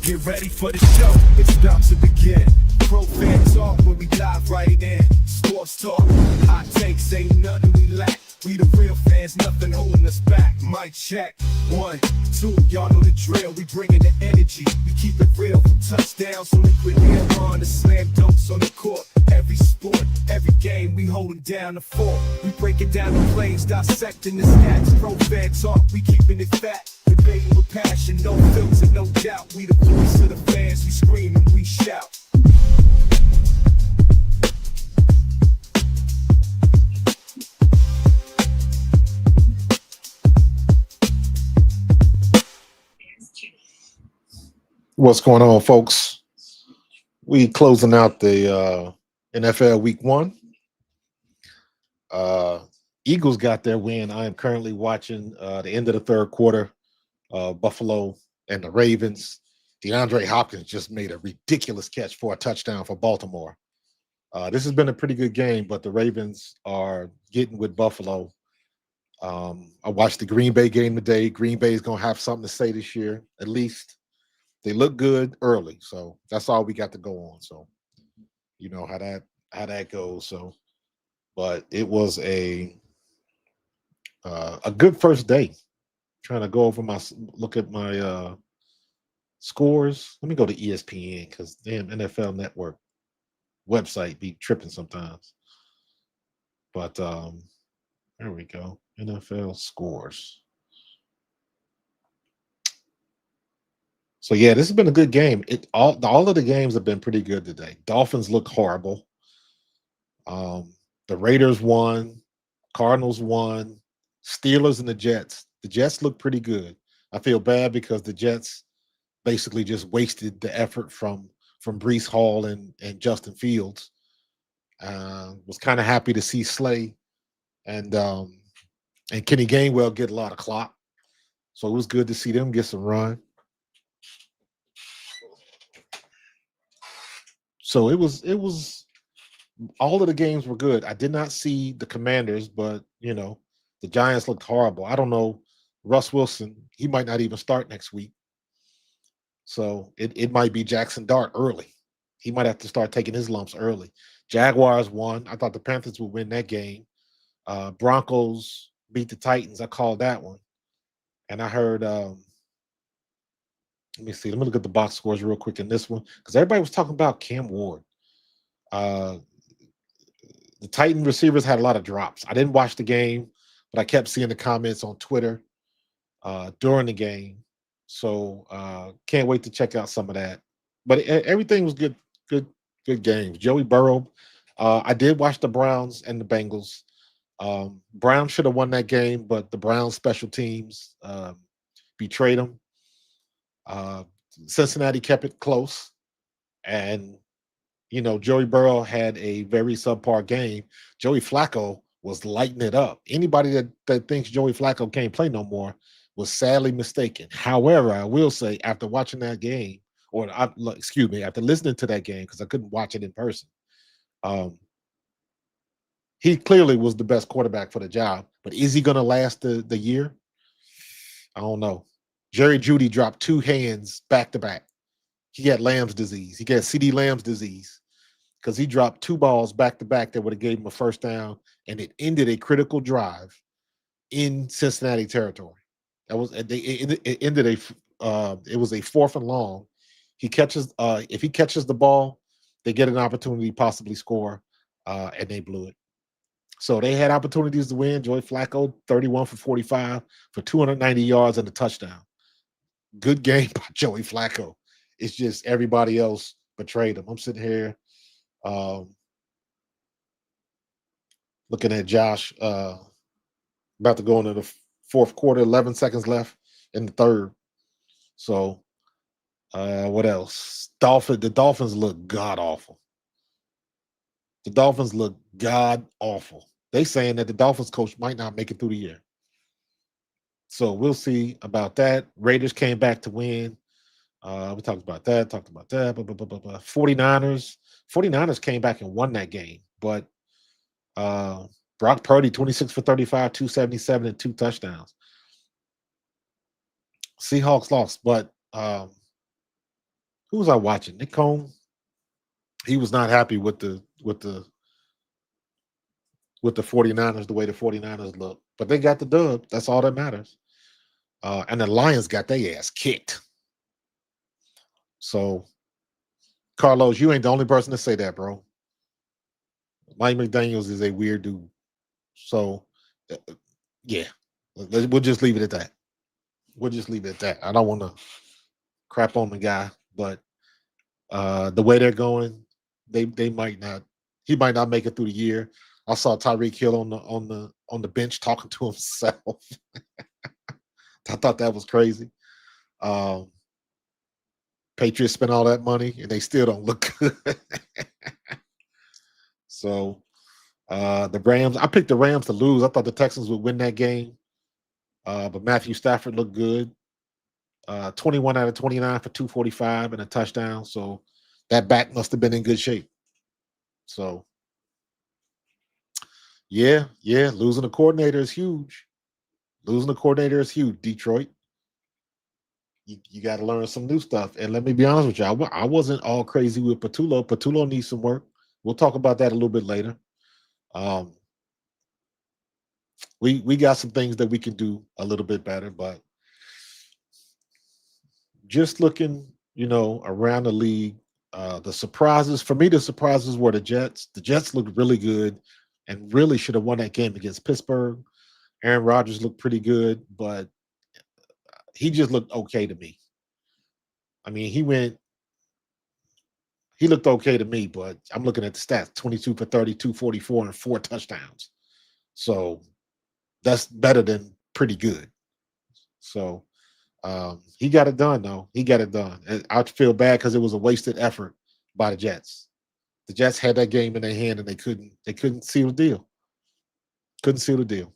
Get ready for the show, it's about to begin. Pro fan talk when we dive right in. Sports talk, hot takes, ain't nothing we lack. We the real fans, nothing holding us back. Mic check, 1, 2, y'all know the drill. We bringing the energy, we keep it real. From touchdowns on liquid air on the slam dunks on the court. Every sport, every game, we holding down the fort. We breaking down the plays, dissecting the stats. Pro fan talk, we keeping it fat. Debating with passion, no filter, no doubt. We the voice of the fans, we scream and we shout. What's going on, folks? We closing out the NFL Week 1. Eagles got their win. I am currently watching the end of the third quarter. Buffalo and the Ravens. DeAndre Hopkins just made a ridiculous catch for a touchdown for Baltimore. This has been a pretty good game, but the Ravens are getting with Buffalo. I watched the Green Bay game today. Green Bay is going to have something to say this year, at least. They look good early, so that's all we got to go on. So, you know how that goes. So, but it was a good first day. Trying to go over look at my scores. Let me go to ESPN because damn NFL Network website be tripping sometimes. But there we go. NFL scores. So yeah, this has been a good game. All of the games have been pretty good today. Dolphins look horrible. The Raiders won. Cardinals won. Steelers and the Jets. The Jets look pretty good. I feel bad because the Jets basically just wasted the effort from Breece Hall and Justin Fields. Was kind of happy to see Slay and Kenny Gainwell get a lot of clock. So it was good to see them get some run. So it was all of the games were good. I did not see the Commanders, but you know, the Giants looked horrible. I don't know. Russ Wilson, he might not even start next week. So it might be Jackson Dart early. He might have to start taking his lumps early. Jaguars won. I thought the Panthers would win that game. Broncos beat the Titans. I called that one. And I heard, let me see. Let me look at the box scores real quick in this one because everybody was talking about Cam Ward. The Titan receivers had a lot of drops. I didn't watch the game, but I kept seeing the comments on Twitter during the game. So can't wait to check out some of that. But everything was good games. Joey Burrow. I did watch the Browns and the Bengals. Browns should have won that game, but the Browns special teams betrayed them. Cincinnati kept it close. And, you know, Joey Burrow had a very subpar game. Joey Flacco was lighting it up. Anybody that thinks Joey Flacco can't play no more was sadly mistaken. However, I will say after watching that game, after listening to that game, because I couldn't watch it in person, he clearly was the best quarterback for the job. But is he going to last the year? I don't know. Jerry Jeudy dropped 2 hands back-to-back. He had Lamb's disease. He got CD Lamb's disease because he dropped 2 balls back-to-back that would have gave him a first down, and it ended a critical drive in Cincinnati territory. It was a 4th and long. If he catches the ball, they get an opportunity to possibly score, and they blew it. So they had opportunities to win. Joey Flacco, 31 for 45 for 290 yards and a touchdown. Good game by Joey Flacco. It's just everybody else betrayed them. I'm sitting here um, looking at Josh about to go into the fourth quarter, 11 seconds left in the third. So what else? The Dolphins look god awful. The Dolphins look god awful. They saying that the Dolphins coach might not make it through the year. So we'll see about that. Raiders came back to win. We talked about that. Blah, blah, blah, blah, blah. 49ers came back and won that game. But Brock Purdy, 26 for 35, 277, and 2 touchdowns. Seahawks lost. But who was I watching? Nick Cohn. He was not happy with the 49ers, the way the 49ers look. But they got the dub. That's all that matters. And the Lions got their ass kicked. So, Carlos, you ain't the only person to say that, bro. Mike McDaniels is a weird dude. So, yeah, we'll just leave it at that. We'll just leave it at that. I don't want to crap on the guy, but the way they're going, they might not. He might not make it through the year. I saw Tyreek Hill on the bench talking to himself. I thought that was crazy. Patriots spent all that money and they still don't look good. So the Rams, I picked the Rams to lose. I thought the Texans would win that game. But Matthew Stafford looked good. 21 out of 29 for 245 and a touchdown. So that back must have been in good shape. So yeah, losing a coordinator is huge. Detroit. You got to learn some new stuff. And let me be honest with you, I wasn't all crazy with Patullo. Patullo needs some work. We'll talk about that a little bit later. We got some things that we can do a little bit better, but just looking, around the league, the surprises were the Jets. The Jets looked really good and really should have won that game against Pittsburgh. Aaron Rodgers looked pretty good, but he just looked okay to me. I mean, he looked okay to me, but I'm looking at the stats: 22 for 32, 44, and 4 touchdowns. So that's better than pretty good. So he got it done, though. He got it done. And I feel bad because it was a wasted effort by the Jets. The Jets had that game in their hand and they couldn't seal the deal. Couldn't seal the deal.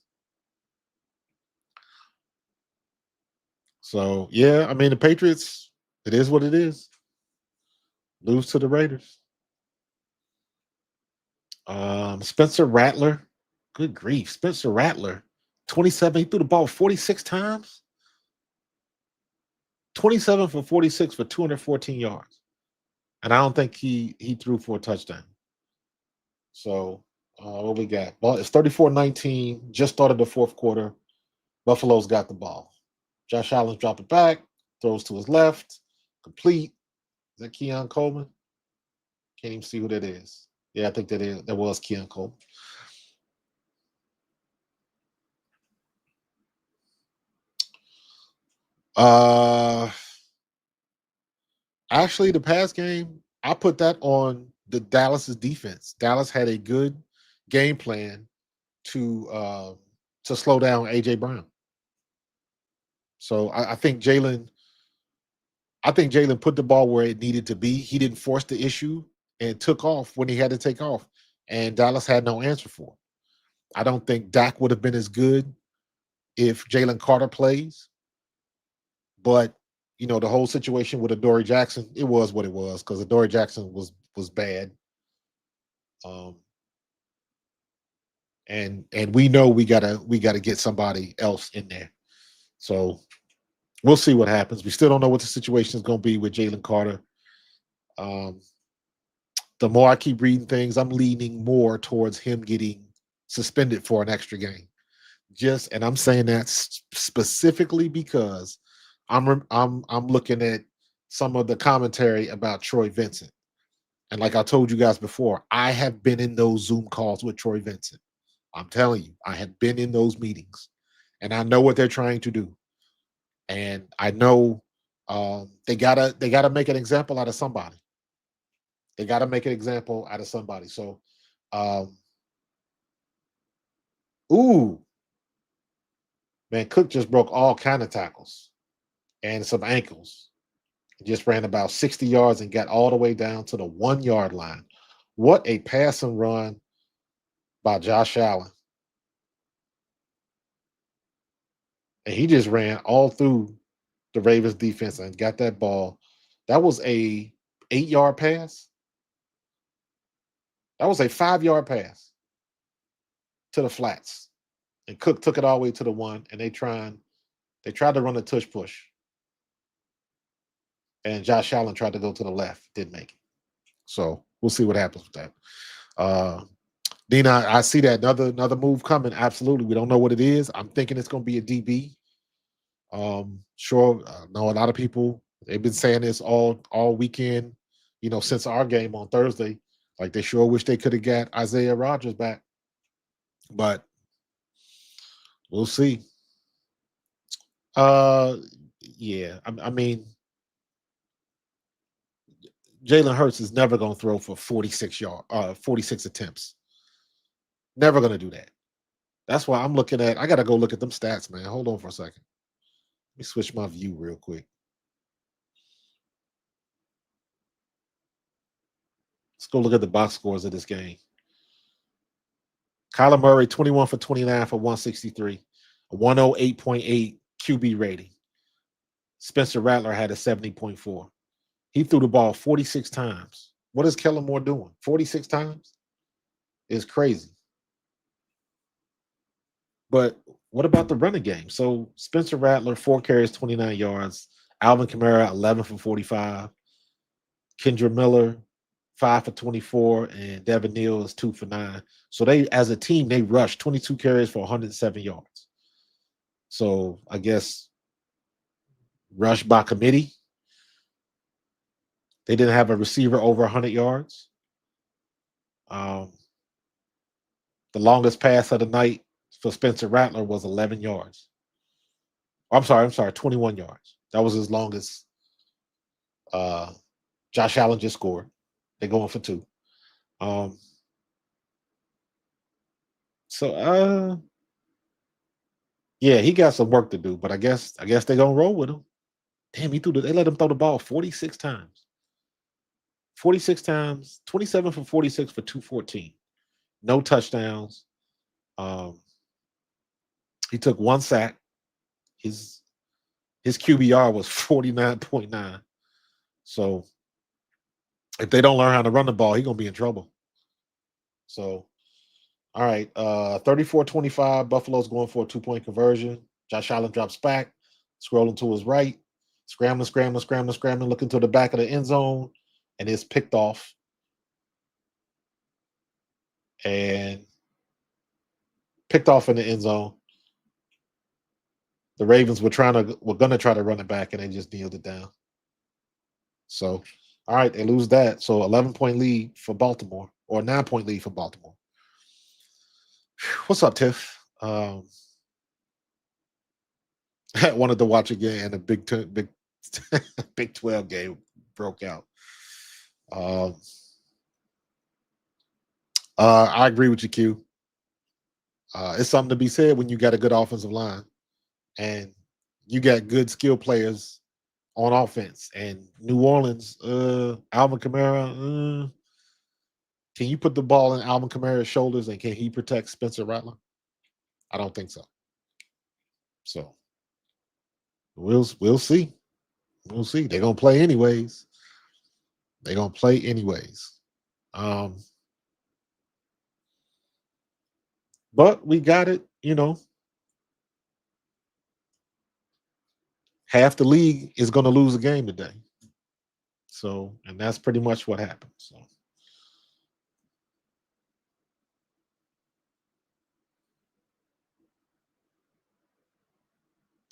So yeah, I mean the Patriots, it is what it is. Lose to the Raiders. Spencer Rattler. Good grief. Spencer Rattler. 27. He threw the ball 46 times. 27 for 46 for 214 yards. And I don't think he threw for a touchdown. So what we got? Well, it's 34-19. Just started the fourth quarter. Buffalo's got the ball. Josh Allen's dropped it back. Throws to his left. Complete. Is that Keon Coleman? Can't even see who that is. Yeah, I think that was Keon Coleman. Actually, the pass game, I put that on the Dallas's defense. Dallas had a good game plan to slow down AJ Brown. So I think Jaylen put the ball where it needed to be. He didn't force the issue and took off when he had to take off. And Dallas had no answer for it. I don't think Dak would have been as good if Jaylen Carter plays. But, the whole situation with Adoree Jackson, it was what it was because Adoree Jackson was bad. And we know we gotta get somebody else in there. So we'll see what happens. We still don't know what the situation is going to be with Jalen Carter. The more I keep reading things, I'm leaning more towards him getting suspended for an extra game. And I'm saying that specifically because I'm looking at some of the commentary about Troy Vincent. And like I told you guys before, I have been in those Zoom calls with Troy Vincent. I'm telling you, I have been in those meetings and I know what they're trying to do. And I know they gotta make an example out of somebody. They got to make an example out of somebody. So, um, ooh, man, Cook just broke all kind of tackles and some ankles. He just ran about 60 yards and got all the way down to the 1 yard line. What a pass and run by Josh Allen. And he just ran all through the Ravens defense and got that ball. That was a 8 yard pass. That was a 5 yard pass to the flats. And Cook took it all the way to the one, and they tried to run a tush push. And Josh Allen tried to go to the left, didn't make it. So we'll see what happens with that. Uh Dina, I see that another move coming. Absolutely. We don't know what it is. I'm thinking it's gonna be a DB. Sure, I know a lot of people, they've been saying this all weekend, since our game on Thursday. Like they sure wish they could have got Isaiah Rodgers back. But we'll see. Uh yeah. I mean, Jalen Hurts is never gonna throw for 46 attempts. Never gonna do that. That's why I gotta go look at them stats, man. Hold on for a second. Let me switch my view real quick. Let's go look at the box scores of this game. Kyler Murray, 21 for 29 for 163, a 108.8 QB rating. Spencer Rattler had a 70.4. He threw the ball 46 times. What is Kellen Moore doing? 46 times is crazy. But what about the running game? So Spencer Rattler, 4 carries, 29 yards. Alvin Kamara, 11 for 45. Kendra Miller, 5 for 24. And Devin Neal is 2 for 9. So they, as a team, they rushed 22 carries for 107 yards. So I guess rush by committee. They didn't have a receiver over 100 yards. Um, the longest pass of the night for Spencer Rattler was 11 yards. I'm sorry, 21 yards. That was his longest. Uh, Josh Allen just scored. They're going for 2. Um, so yeah, he got some work to do, but I guess they're gonna roll with him. Damn, they let him throw the ball 46 times. 46 times, 27 for 46 for 214. No touchdowns. Um, he took 1 sack. His QBR was 49.9. So if they don't learn how to run the ball, he's gonna be in trouble. So all right, 34-25. Buffalo's going for a 2-point conversion. Josh Allen drops back, scrolling to his right, scrambling, looking to the back of the end zone, and it's picked off. And picked off in the end zone. The Ravens were gonna try to run it back, and they just kneeled it down. So, all right, they lose that. So 11-point lead for Baltimore, or 9-point lead for Baltimore. What's up, Tiff? I wanted to watch again, and the Big 12 game broke out. I agree with you, Q. It's something to be said when you got a good offensive line and you got good skill players on offense. And New Orleans, Alvin Kamara, can you put the ball in Alvin Kamara's shoulders and can he protect Spencer Rattler? I don't think so. So we'll see. We'll see. They're gonna play anyways. But we got it, half the league is gonna lose a game today. So, and that's pretty much what happened. So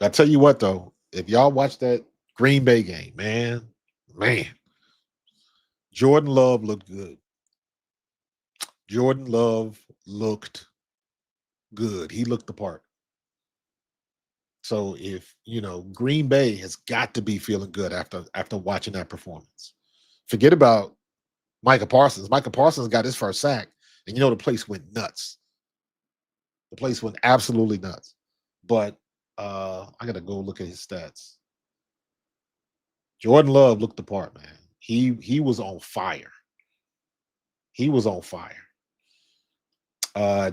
I tell you what though, if y'all watch that Green Bay game, man, Jordan Love looked good. Jordan Love looked good. He looked the part. So if Green Bay has got to be feeling good after watching that performance. Forget about Micah Parsons. Micah Parsons got his first sack, and the place went nuts. The place went absolutely nuts. But I gotta go look at his stats. Jordan Love looked the part, man. He was on fire. He was on fire.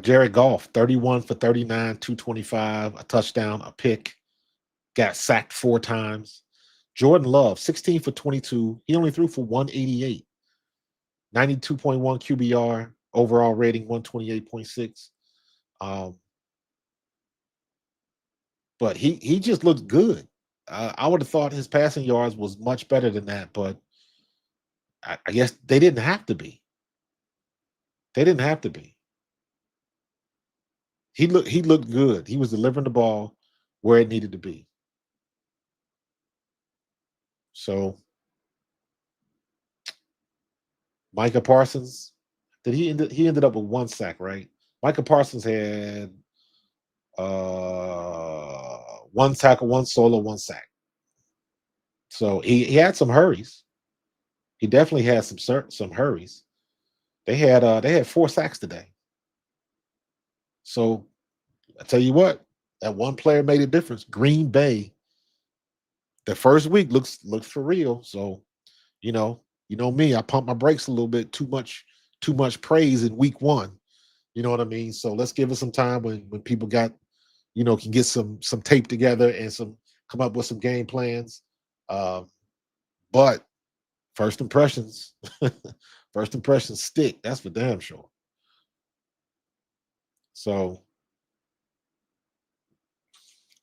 Jared Goff, 31 for 39, 225, a touchdown, a pick, got sacked 4 times. Jordan Love, 16 for 22. He only threw for 188, 92.1 QBR, overall rating 128.6. But he just looked good. I would have thought his passing yards was much better than that, but I guess they didn't have to be. They didn't have to be. He looked good. He was delivering the ball where it needed to be. So Micah Parsons, he ended up with 1 sack, right? Micah Parsons had 1 tackle, 1 solo, 1 sack. So he had some hurries. He definitely had some hurries. They had 4 sacks today. So I tell you what, that one player made a difference. Green Bay, the first week looks for real. So me, I pump my brakes a little bit. Too much praise in week 1. You know what I mean? So let's give it some time when people can get some tape together and come up with some game plans. But first impressions, first impressions stick. That's for damn sure. So,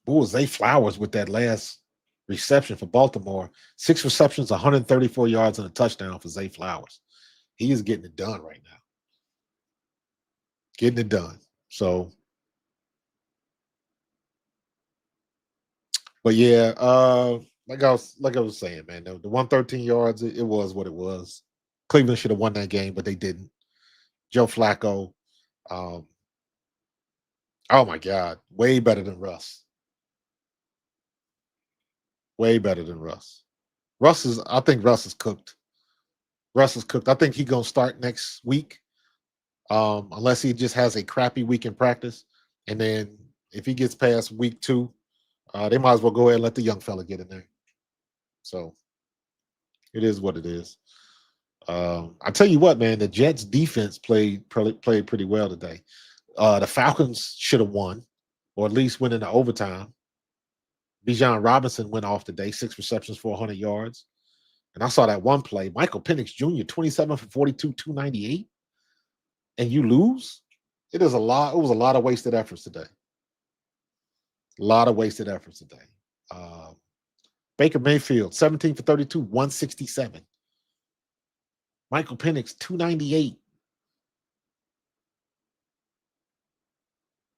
who was Zay Flowers with that last reception for Baltimore? 6 receptions, 134 yards, and a touchdown for Zay Flowers. He is getting it done right now. Getting it done. So, but yeah, like I was saying, man, the 113 yards, it was what it was. Cleveland should have won that game, but they didn't. Joe Flacco, um, oh my God, way better than Russ. Way better than Russ. I think Russ is cooked. Russ is cooked. I think he's gonna start next week, unless he just has a crappy week in practice, and then if he gets past week 2, they might as well go ahead and let the young fella get in there. So it is what it is. I tell you what, man, the Jets defense played pretty well today. The Falcons should have won, or at least went into overtime. Bijan Robinson went off today, 6 receptions for 100 yards. And I saw that one play, Michael Penix Jr., 27 for 42, 298, and you lose? It was a lot of wasted efforts today. A lot of wasted efforts today. Baker Mayfield, 17 for 32, 167. Michael Penix, 298.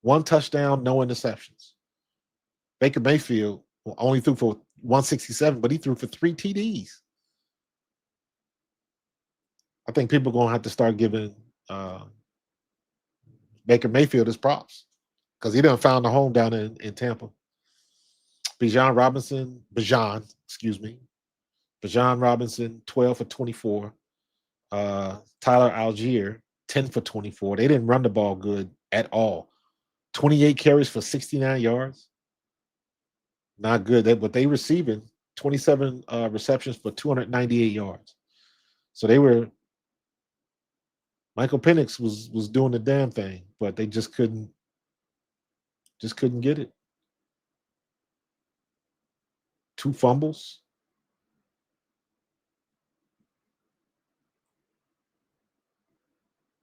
1 touchdown, no interceptions. Baker Mayfield only threw for 167, but he threw for 3 TDs. I think people are going to have to start giving Baker Mayfield his props because he done found a home down in Tampa. Bijan Robinson, 12 for 24. Tyler Algier, 10 for 24. They didn't run the ball good at all. 28 carries for 69 yards. Not good. But they receiving 27 receptions for 298 yards. So Michael Penix was doing the damn thing, but they just couldn't get it. 2 fumbles.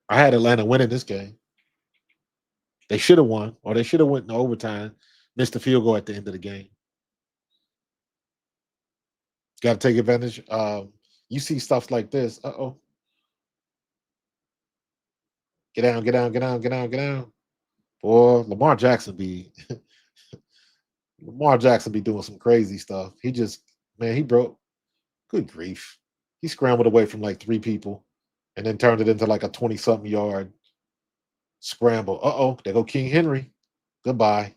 I had Atlanta winning this game. They should have won, or they should have went in overtime, missed the field goal at the end of the game. Got to take advantage. You see stuff like this. Uh-oh. Get down, get down, get down, get down, get down. Boy, Lamar Jackson be doing some crazy stuff. He broke. Good grief. He scrambled away from like 3 people and then turned it into like a 20-something yard scramble. Uh-oh, there go King Henry. Goodbye.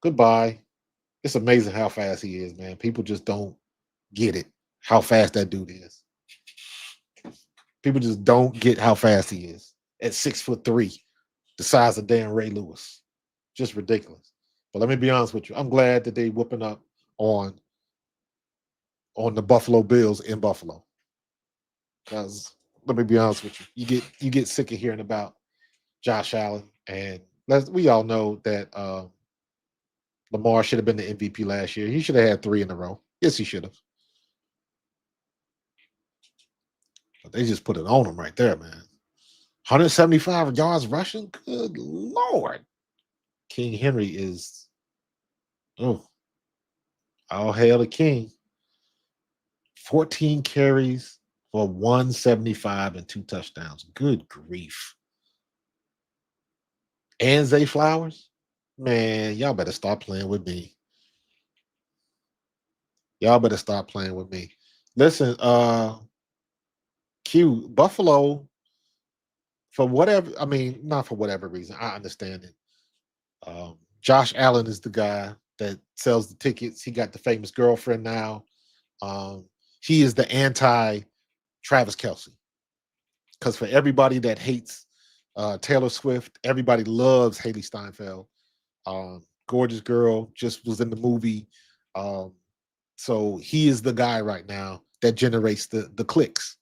Goodbye. It's amazing how fast he is, man. People just don't get it, how fast that dude is. People just don't get how fast he is at 6'3", the size of Dan Ray Lewis. Just ridiculous. But let me be honest with you. I'm glad that they whooping up on the Buffalo Bills in Buffalo. Because let me be honest with you. You get sick of hearing about Josh Allen. And we all know that Lamar should have been the MVP last year. He should have had 3 in a row. Yes, he should have. But they just put it on him right there, man. 175 yards rushing? Good Lord. King Henry is, oh, all hail the king. 14 carries for 175 and 2 touchdowns. Good grief. And Zay Flowers? Man, y'all better stop playing with me. Y'all better stop playing with me. Listen, Q, Buffalo, for whatever, I mean, not for whatever reason, I understand it. Josh Allen is the guy that sells the tickets. He got the famous girlfriend now. Um, he is the anti Travis Kelsey. Because for everybody that hates Taylor Swift, everybody loves Haley Steinfeld. Gorgeous girl, just was in the movie. So he is the guy right now that generates the clicks.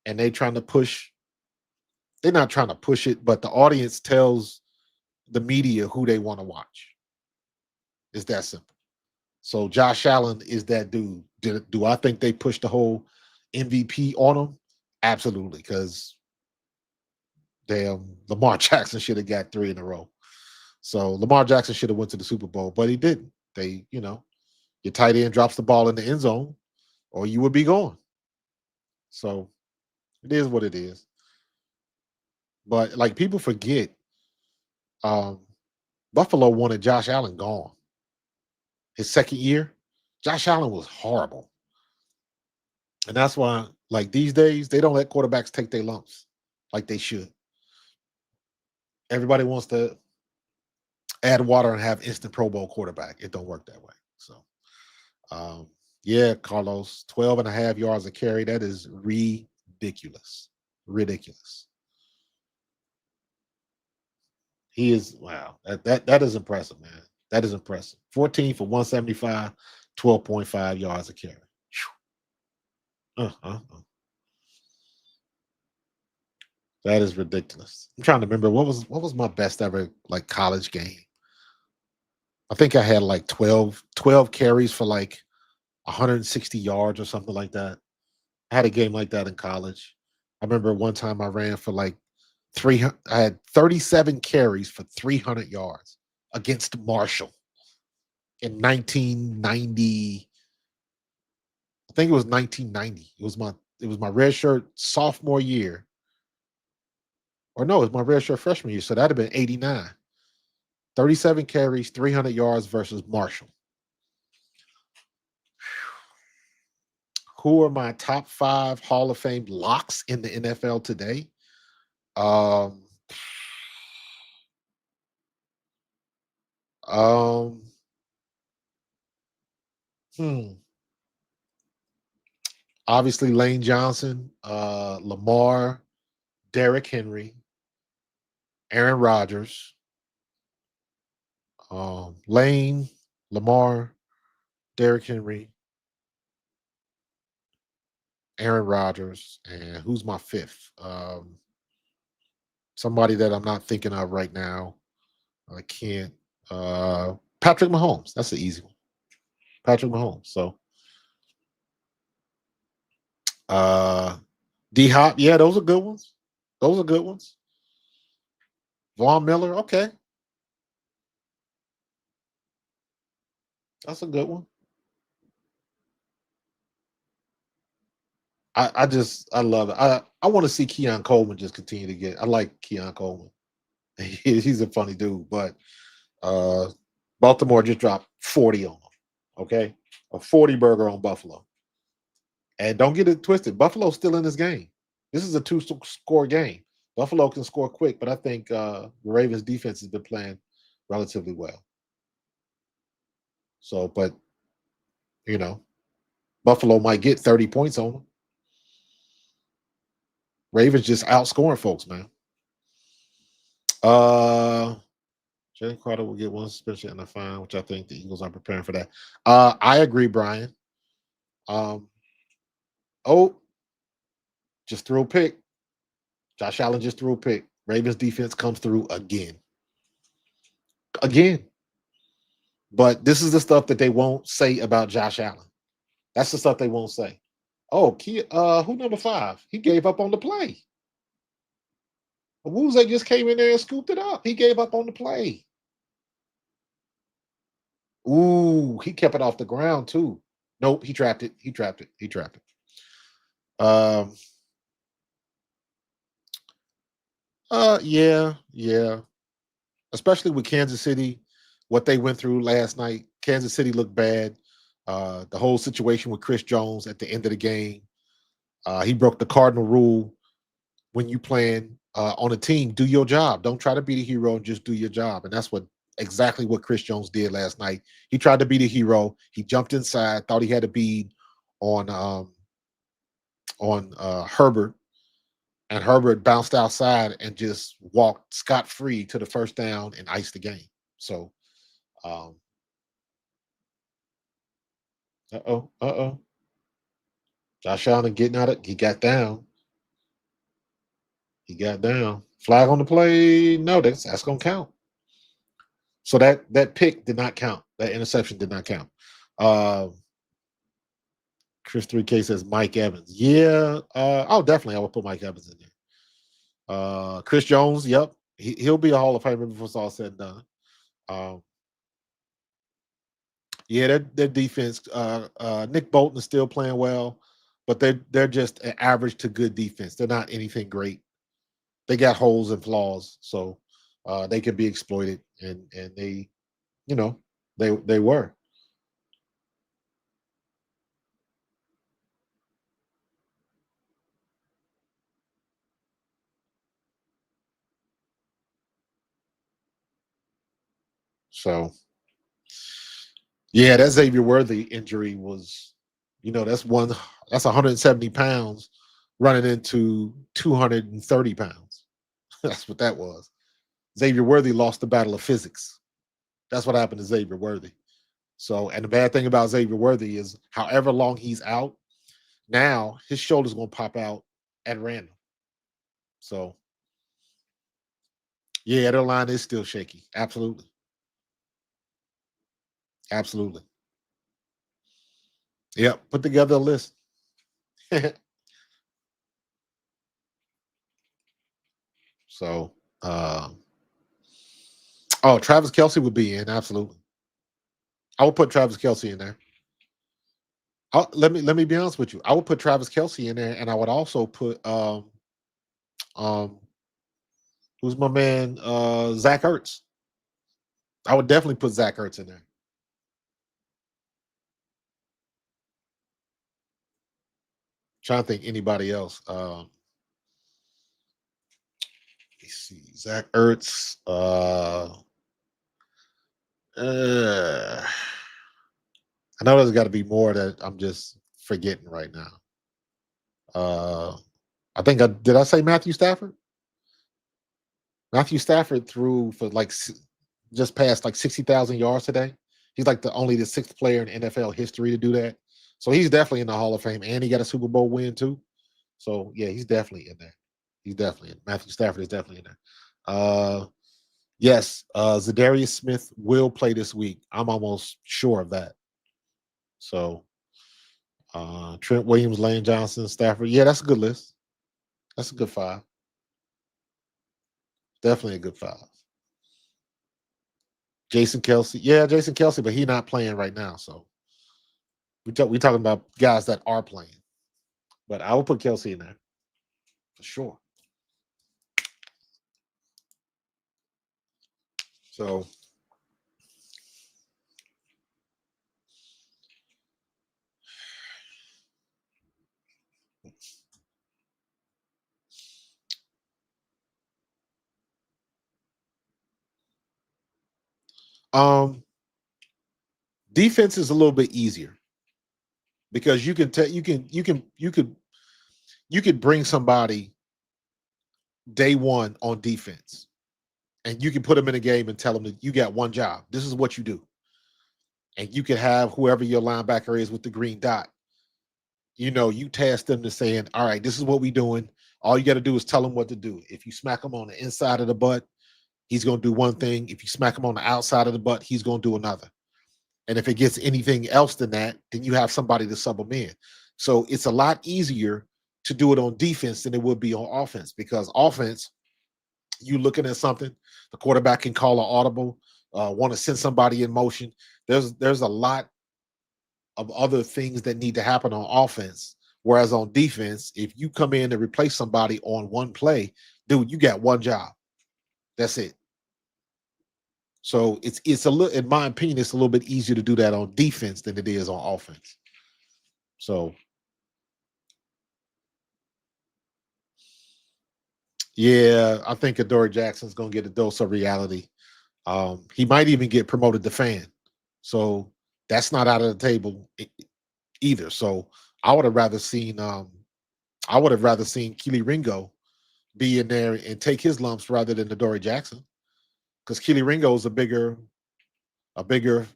And they're not trying to push it, but the audience tells the media who they want to watch. It's that simple. So Josh Allen is that dude. Do I think they pushed the whole MVP on him? Absolutely, because damn, Lamar Jackson should have got 3 in a row. So Lamar Jackson should have went to the Super Bowl, but he didn't. Your tight end drops the ball in the end zone, or you would be gone. So it is what it is. But like people forget, um, Buffalo wanted Josh Allen gone. His second year, Josh Allen was horrible. And that's why, like these days, they don't let quarterbacks take their lumps like they should. Everybody wants to add water and have instant Pro Bowl quarterback. It don't work that way. So, yeah, Carlos, 12 and a half yards a carry. That is ridiculous. Ridiculous. He is, wow. That is impressive, man. That is impressive. 14 for 175, 12.5 yards a carry. That is ridiculous. I'm trying to remember what was my best ever like college game. I think I had like 12 carries for like 160 yards or something like that. I had a game like that in college. I remember one time I ran for like 300. I had 37 carries for 300 yards against Marshall in 1990. I think it was 1990. It was my red shirt sophomore year. Or no, it was my red shirt freshman year. So that'd have been 89. 37 carries, 300 yards versus Marshall. Who are my top 5 Hall of Fame locks in the NFL today? Um, um, hmm. Obviously, Lane Johnson, Lamar, Derrick Henry, Aaron Rodgers, Lane, Lamar, Derrick Henry, Aaron Rodgers, and who's my 5th? Somebody that I'm not thinking of right now. I can't. Patrick Mahomes. That's the easy one. Patrick Mahomes. So, D Hop. Yeah, those are good ones. Those are good ones. Vaughn Miller. Okay, that's a good one. I love it. I want to see Keon Coleman just continue to get. I like Keon Coleman. He's a funny dude, but uh, Baltimore just dropped 40 on him. Okay, a 40 burger on Buffalo. And don't get it twisted. Buffalo's still in this game. This is a 2-score game. Buffalo can score quick, but I think the Ravens defense has been playing relatively well. So, but you know, Buffalo might get 30 points on them. Ravens just outscoring folks, man. Jaylen Carter will get one suspension and a fine, which I think the Eagles are preparing for that. I agree, Brian. Um, oh, just threw a pick. Josh Allen just threw a pick. Ravens defense comes through again. Again. But this is the stuff that they won't say about Josh Allen. That's the stuff they won't say. Oh, who number 5? He gave up on the play. Woozay just came in there and scooped it up. He gave up on the play. Ooh, he kept it off the ground too. Nope, he trapped it. He trapped it. He trapped it. Yeah. Especially with Kansas City, what they went through last night. Kansas City looked bad. The whole situation with Chris Jones at the end of the game. He broke the cardinal rule when you playing on a team. Do your job. Don't try to be the hero and just do your job. And that's exactly what Chris Jones did last night. He tried to be the hero. He jumped inside, thought he had a bead on Herbert, and Herbert bounced outside and just walked scot-free to the first down and iced the game. So, Josh Allen getting out of he got down. He got down. Flag on the play. No, that's gonna count. So that pick did not count. That interception did not count. Chris 3K says Mike Evans. Yeah. Definitely I would put Mike Evans in there. Chris Jones, yep. He'll be a Hall of Famer before it's all said and done. Yeah, their defense. Nick Bolton is still playing well, but they're just an average to good defense. They're not anything great. They got holes and flaws, so they can be exploited, and they, they were. So, yeah, that Xavier Worthy injury was, that's 170 pounds running into 230 pounds. That's what that was. Xavier Worthy lost the battle of physics. That's what happened to Xavier Worthy. So, and the bad thing about Xavier Worthy is however long he's out, now his shoulder's going to pop out at random. So, yeah, their line is still shaky. Absolutely. Absolutely. Yep. Put together a list. So, Travis Kelce would be in. Absolutely. I would put Travis Kelce in there. Let me be honest with you. I would put Travis Kelce in there, and I would also put who's my man? Zach Ertz. I would definitely put Zach Ertz in there. Trying to think anybody else. Let me see. Zach Ertz. I know there's got to be more that I'm just forgetting right now. I think did I say Matthew Stafford? Matthew Stafford threw for just past 60,000 yards today. He's like the sixth player in NFL history to do that. So he's definitely in the Hall of Fame, and he got a Super Bowl win too. So yeah, he's definitely in there. He's definitely in. Matthew Stafford is definitely in there. Yes, Zadarius Smith will play this week. I'm almost sure of that. So Trent Williams, Lane Johnson, Stafford. Yeah, that's a good list. That's a good 5. Definitely a good 5. Jason Kelce. Yeah, Jason Kelce, but he's not playing right now. So we're talking about guys that are playing. But I will put Kelce in there for sure. So defense is a little bit easier because you could bring somebody day one on defense, and you can put them in a game and tell them that you got one job. This is what you do. And you can have whoever your linebacker is with the green dot. You task them to saying, all right, this is what we doing. All you got to do is tell him what to do. If you smack him on the inside of the butt, he's going to do one thing. If you smack him on the outside of the butt, he's going to do another. And if it gets anything else than that, then you have somebody to sub them in. So it's a lot easier to do it on defense than it would be on offense, because offense, you looking at something, the quarterback can call an audible, want to send somebody in motion. There's a lot of other things that need to happen on offense. Whereas on defense, if you come in and replace somebody on one play, dude, you got one job. That's it. So it's a little, in my opinion, it's a little bit easier to do that on defense than it is on offense. So yeah, I think Adoree Jackson's gonna get a dose of reality. He might even get promoted to fan. So that's not out of the table either. So I would have rather seen Keely Ringo be in there and take his lumps rather than Adoree Jackson, because Keely Ringo is a bigger,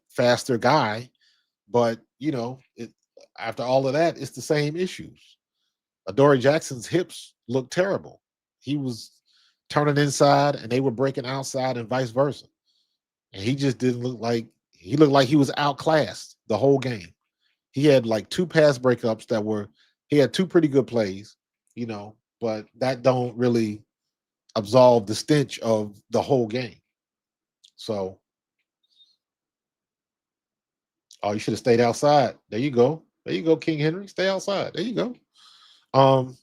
faster guy. But after all of that, it's the same issues. Adoree Jackson's hips looked terrible. He was turning inside and they were breaking outside and vice versa. And he just didn't look like he looked like he was outclassed the whole game. He had like two pass breakups he had two pretty good plays, but that don't really absolve the stench of the whole game. So, oh, you should have stayed outside. There you go. There you go, King Henry. Stay outside. There you go. Um,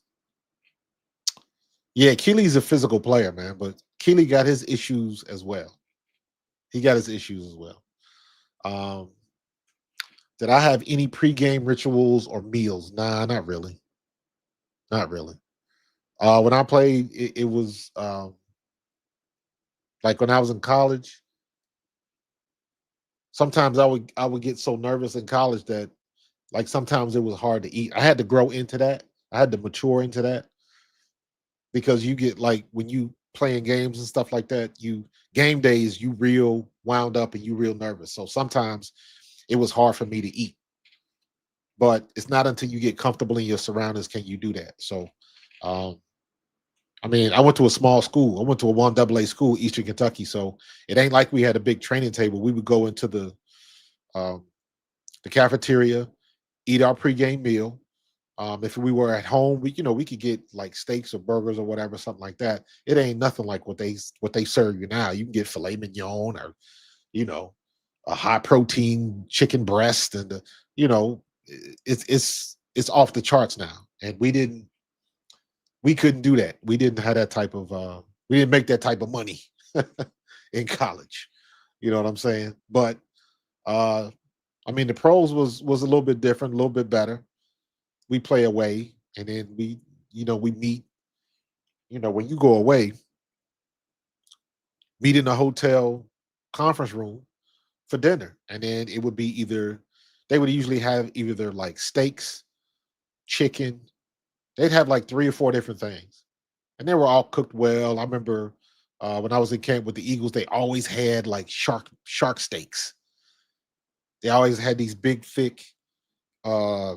yeah, Keely's a physical player, man, but Keely got his issues as well. He got his issues as well. Um, did I have any pregame rituals or meals? Nah, not really. Not really. When I played, it was like when I was in college. Sometimes I would get so nervous in college that like sometimes it was hard to eat. I had to grow into that. I had to mature into that, because you get like when you playing games and stuff like that, you game days, you real wound up and you real nervous. So sometimes it was hard for me to eat. But it's not until you get comfortable in your surroundings can you do that. So um I mean, I went to a small school. I went to a 1AA school, Eastern Kentucky. So it ain't like we had a big training table. We would go into um, the cafeteria, eat our pregame meal. If we were at home, we could get like steaks or burgers or whatever, something like that. It ain't nothing like what they serve you now. You can get filet mignon or you know a high protein chicken breast, and it's off the charts now. And we couldn't do that. We didn't have that type of we didn't make that type of money in college. You know what I'm saying? But uh I mean the pros was a little bit different, a little bit better. We play away, and then we meet, when you go away, meet in a hotel conference room for dinner. And then it would be either they would usually have either like steaks, chicken. They'd have like three or four different things, and they were all cooked well. I remember when I was in camp with the Eagles, they always had like shark steaks. They always had these big, thick uh,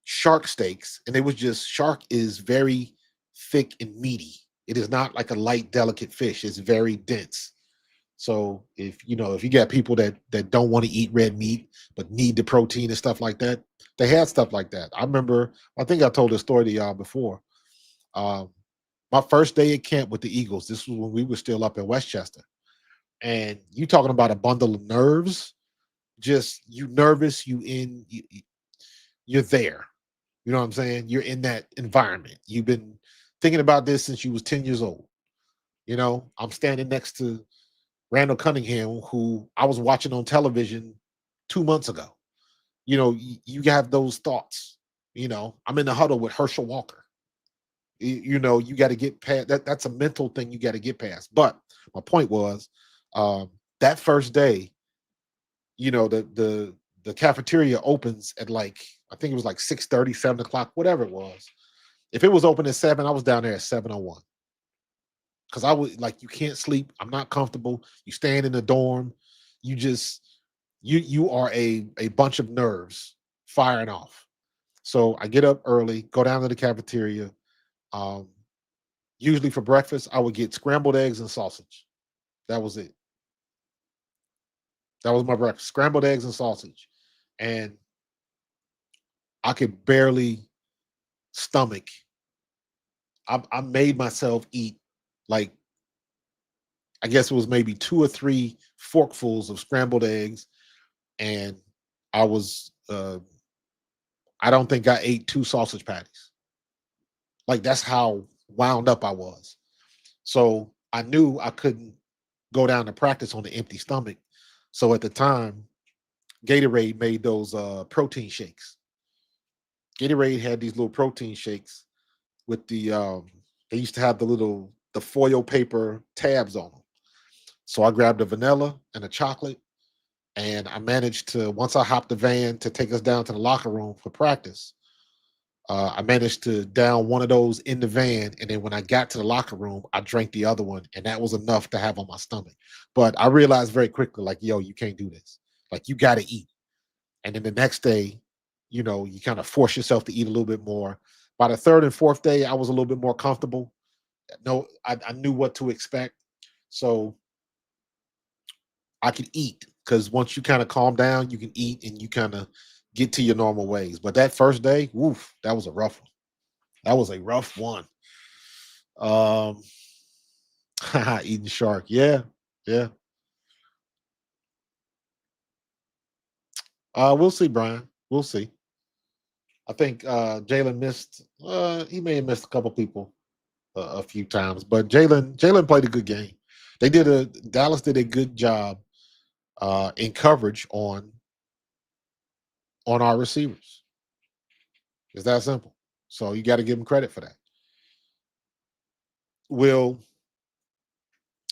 shark steaks, and it was just shark is very thick and meaty. It is not like a light, delicate fish. It's very dense. So if you got people that don't want to eat red meat but need the protein and stuff like that, they had stuff like that. I remember, I think I told this story to y'all before. Um, my first day at camp with the Eagles, this was when we were still up in Westchester. And you talking about a bundle of nerves, just you nervous, you're there. You know what I'm saying? You're in that environment. You've been thinking about this since you was 10 years old. I'm standing next to Randall Cunningham, who I was watching on television 2 months ago. You have those thoughts. I'm in the huddle with Herschel Walker. You got to get past that. That's a mental thing you got to get past. But my point was, that first day, the cafeteria opens at like, I think it was like 6:30, 7 o'clock, whatever it was. If it was open at 7, I was down there at 7:01. because I would like you can't sleep. I'm not comfortable. You stand in the dorm. You just you are a bunch of nerves firing off. So I get up early, go down to the cafeteria. Um, Usually for breakfast, I would get scrambled eggs and sausage. That was it. That was my breakfast: scrambled eggs and sausage, and I could barely stomach. I made myself eat like I guess it was maybe two or three forkfuls of scrambled eggs, and I was I don't think I ate two sausage patties. Like that's how wound up I was. So I knew I couldn't go down to practice on an empty stomach. So at the time, Gatorade made those protein shakes. Gatorade had these little protein shakes with they used to have the foil paper tabs on them. So I grabbed a vanilla and a chocolate, and I managed to, once I hopped the van to take us down to the locker room for practice, I managed to down one of those in the van, and then when I got to the locker room, I drank the other one, and that was enough to have on my stomach. But I realized very quickly, like, yo, you can't do this. Like, you got to eat. And then the next day, you kind of force yourself to eat a little bit more. By the third and fourth day, I was a little bit more comfortable. No, I knew what to expect, so I could eat because once you kind of calm down, you can eat and you kind of get to your normal ways. But that first day, woof, that was a rough one. That was a rough one. Um, eating shark, yeah, yeah. We'll see, Brian. We'll see. I think Jalen missed. He may have missed a couple people a few times, but Jalen played a good game. Dallas did a good job in coverage on our receivers. It's that simple. So you got to give him credit for that. Will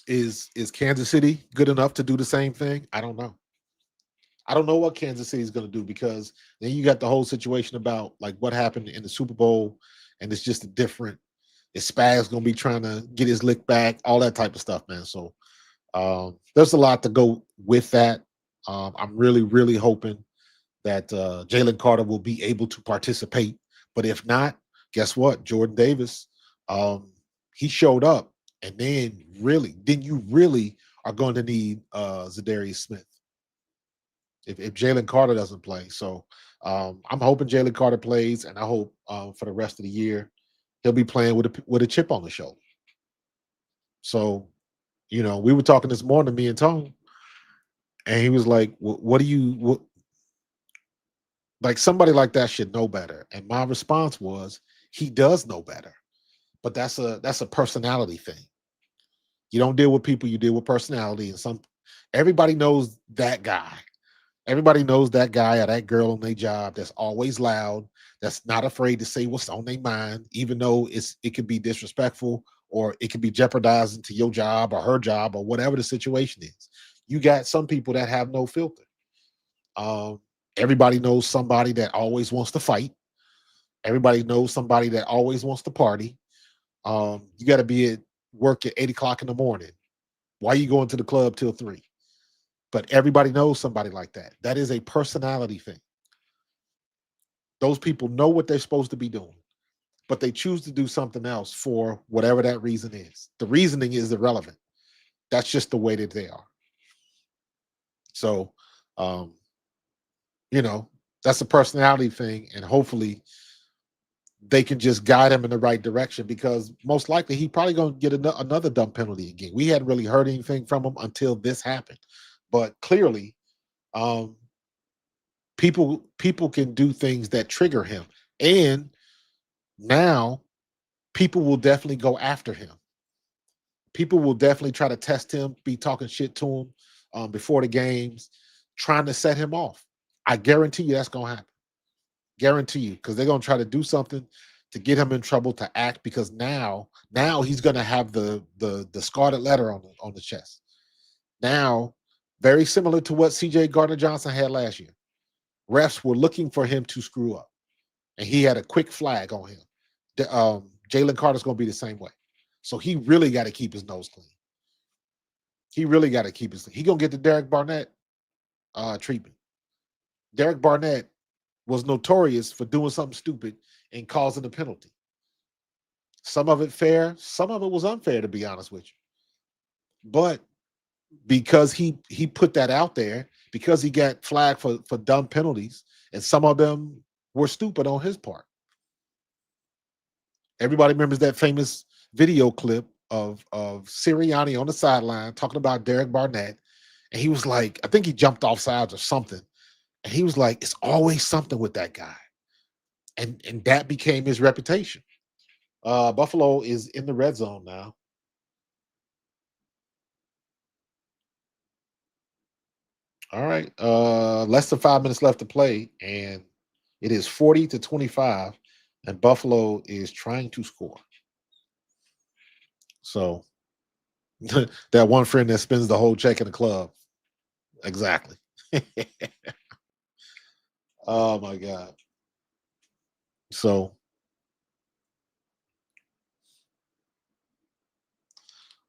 is Kansas City good enough to do the same thing? I don't know. I don't know what Kansas City is going to do because then you got the whole situation about like what happened in the Super Bowl, and it's just a different. Is Spags going to be trying to get his lick back? All that type of stuff, man. So there's a lot to go with that. I'm really, really hoping that Jalen Carter will be able to participate. But if not, guess what? Jordan Davis, he showed up, and then you really are going to need Zadarius Smith if Jalen Carter doesn't play. So I'm hoping Jalen Carter plays, and I hope for the rest of the year he'll be playing with a chip on the shoulder. So, we were talking this morning, me and Tone, and he was like, "What do you like? Somebody like that should know better." And my response was, "He does know better, but that's a personality thing. You don't deal with people, you deal with personality, and everybody knows that guy." Everybody knows that guy or that girl on their job that's always loud, that's not afraid to say what's on their mind, even though it could be disrespectful or it could be jeopardizing to your job or her job or whatever the situation is. You got some people that have no filter. Um, Everybody knows somebody that always wants to fight. Everybody knows somebody that always wants to party. You got to be at work at 8 o'clock in the morning. Why are you going to the club till 3? But everybody knows somebody like that. That is a personality thing. Those people know what they're supposed to be doing, but they choose to do something else for whatever that reason is. The reasoning is irrelevant. That's just the way that they are. So, um, you know, that's a personality thing, and hopefully they can just guide him in the right direction because most likely he probably going to get another dumb penalty again. We hadn't really heard anything from him until this happened, but clearly, um, people can do things that trigger him, and now people will definitely go after him. People will definitely try to test him, be talking shit to him before the games, trying to set him off. I guarantee you that's going to happen. Guarantee you, because they're going to try to do something to get him in trouble to act. Because now he's going to have the scarlet letter on the chest. Now, very similar to what C.J. Gardner-Johnson had last year. Refs were looking for him to screw up, and he had a quick flag on him. Jalen Carter's going to be the same way. So he really got to keep his nose clean. He really got to keep his. He gonna get the Derek Barnett treatment. Derek Barnett was notorious for doing something stupid and causing a penalty. Some of it fair, some of it was unfair, to be honest with you. But because he put that out there, because he got flagged for dumb penalties, and some of them were stupid on his part. Everybody remembers that famous video clip of Sirianni on the sideline talking about Derek Barnett, and he was like, I think he jumped off sides or something, and he was like, "It's always something with that guy," and that became his reputation. Buffalo is in the red zone now. All right. Less than 5 minutes left to play, and it is 40-25, and Buffalo is trying to score. So that one friend that spends the whole check in the club. Exactly. Oh my God. So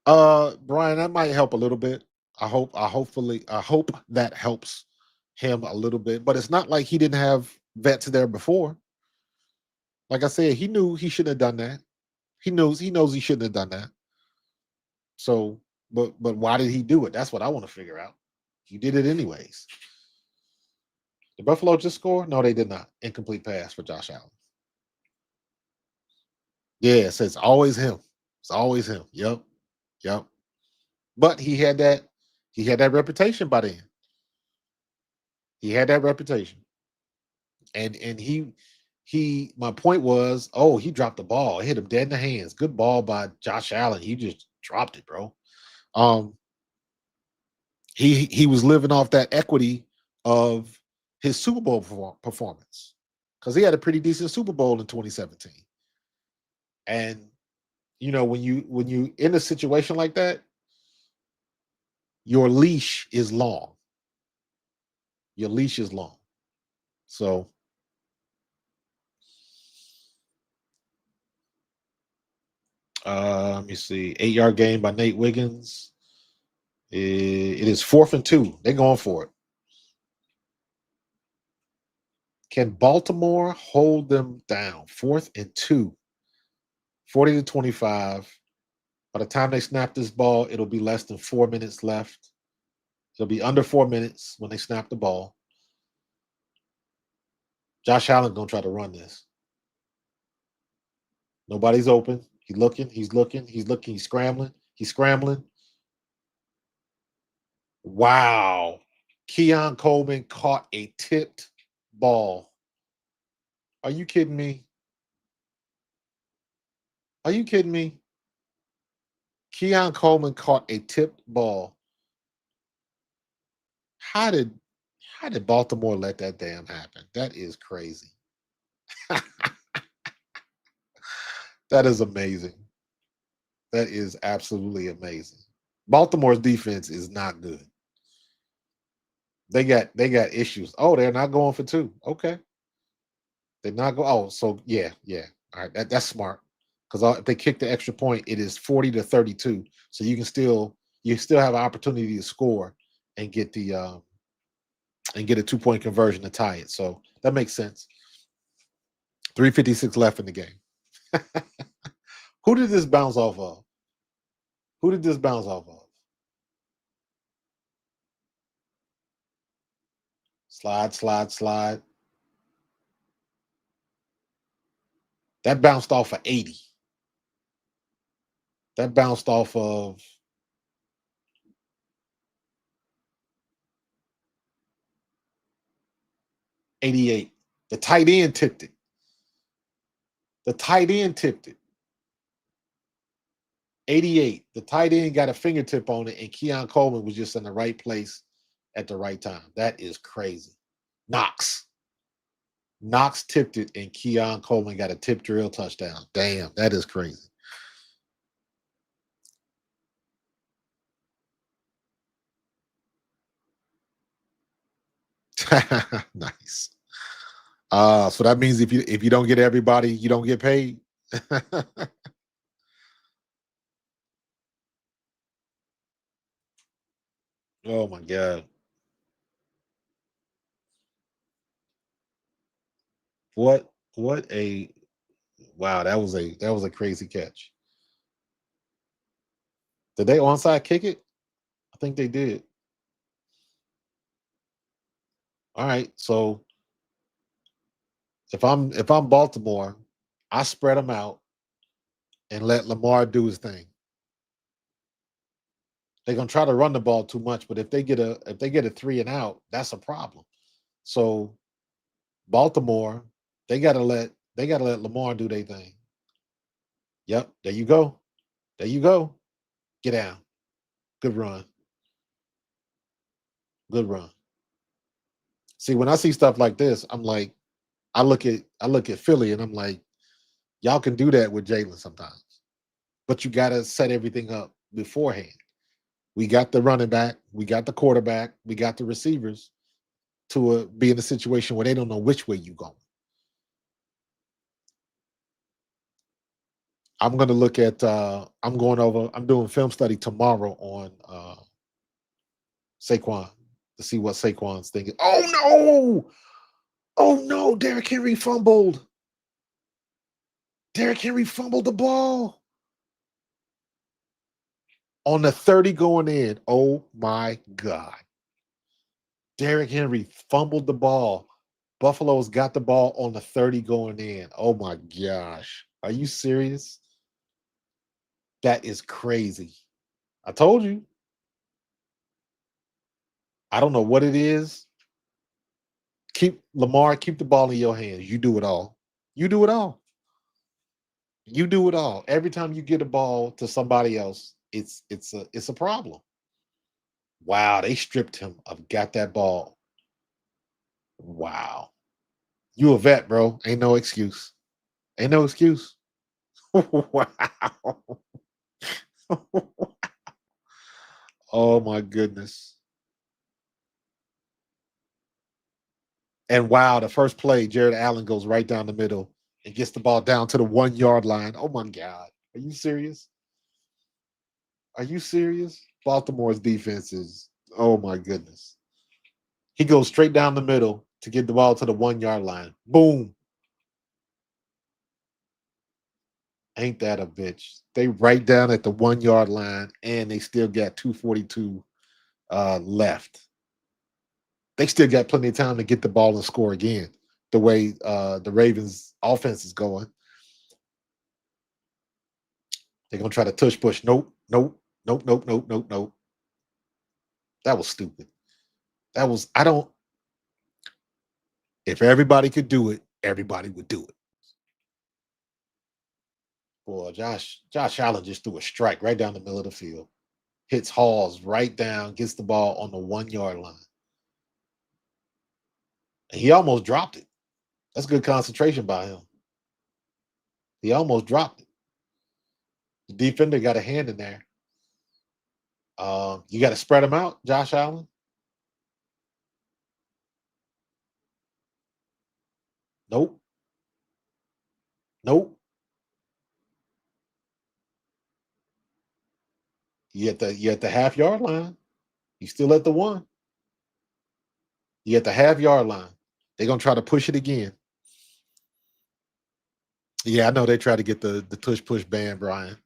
Brian, that might help a little bit. I hope that helps him a little bit. But it's not like he didn't have vets there before. Like I said, he knew he shouldn't have done that. He knows he shouldn't have done that. So, but why did he do it? That's what I want to figure out. He did it anyways. Did Buffalo just score? No, they did not. Incomplete pass for Josh Allen. Yeah, it says always him. It's always him. Yep. Yep. But he had that reputation by then. He had that reputation. And he my point was, oh, he dropped the ball. It hit him dead in the hands. Good ball by Josh Allen. He just dropped it, bro. Um he was living off that equity of his Super Bowl performance, because he had a pretty decent Super Bowl in 2017. And when you in a situation like that, your leash is long. Your leash is long. So let me see. 8-yard gain by Nate Wiggins. It is 4th and 2. They're going for it. Can Baltimore hold them down? 4th and 2. 40-25. By the time they snap this ball, it'll be less than 4 minutes left. It'll be under 4 minutes when they snap the ball. Josh Allen gonna try to run this. Nobody's open. He's looking. He's scrambling. Wow. Keon Coleman caught a tipped ball. Are you kidding me? Are you kidding me? Keon Coleman caught a tipped ball. How did Baltimore let that damn happen? That is crazy. That is amazing. That is absolutely amazing. Baltimore's defense is not good. They got issues. Oh, they're not going for 2. Okay. They're not go. Oh, so yeah. All right, that's smart. Because if they kick the extra point, it is 40-32. So you still have an opportunity to score and get a 2-point conversion to tie it. So that makes sense. 3:56 left in the game. Who did this bounce off of? Slide. That bounced off of 80. That bounced off of 88. The tight end tipped it. 88. The tight end got a fingertip on it, and Keon Coleman was just in the right place at the right time. That is crazy. Knox tipped it, and Keon Coleman got a tip drill touchdown. Damn, that is crazy. Nice. So that means if you don't get everybody, you don't get paid. Oh my God. What a wow, that was a crazy catch. Did they onside kick it? I think they did. All right. So if I'm Baltimore, I spread them out and let Lamar do his thing. They're gonna try to run the ball too much, but if they get a 3 and out, that's a problem. So Baltimore, they gotta let Lamar do their thing. Yep, there you go. There you go. Get down. Good run. Good run. See, when I see stuff like this, I'm like, I look at Philly and I'm like, y'all can do that with Jalen sometimes, but you gotta set everything up beforehand. We got the running back, we got the quarterback, we got the receivers to be in a situation where they don't know which way you going. I'm gonna look at. I'm going over. I'm doing film study tomorrow on Saquon to see what Saquon's thinking. Oh no! Oh no! Derrick Henry fumbled. Derrick Henry fumbled the ball on the 30 going in. Oh my God! Derrick Henry fumbled the ball. Buffalo's got the ball on the 30 going in. Oh my gosh! Are you serious? That is crazy. I told you. I don't know what it is. Keep Lamar, keep the ball in your hands. You do it all. You do it all. You do it all. Every time you get a ball to somebody else, it's a problem. Wow, they stripped him of got that ball. Wow. You a vet, bro. Ain't no excuse. Ain't no excuse. Wow. Oh my goodness. And wow, the first play, Jared Allen goes right down the middle and gets the ball down to the 1 yard line. Oh my God. Are you serious? Are you serious? Baltimore's defense is, oh my goodness. He goes straight down the middle to get the ball to the 1 yard line. Boom. Ain't that a bitch? They right down at the 1 yard line and they still got 2:42 left. They still got plenty of time to get the ball and score again. The way the Ravens offense is going, they're gonna try to tush push. Nope, nope, nope, nope, nope, nope, nope. That was stupid. That was I don't. If everybody could do it, everybody would do it. Boy, Josh Allen just threw a strike right down the middle of the field. Hits Halls right down, gets the ball on the 1 yard line. And he almost dropped it. That's good concentration by him. He almost dropped it. The defender got a hand in there. You got to spread him out, Josh Allen. Nope, nope. You at the half-yard line. You still at the one. You at the half-yard line. They're gonna try to push it again. Yeah, I know they try to get the tush push ban, Brian.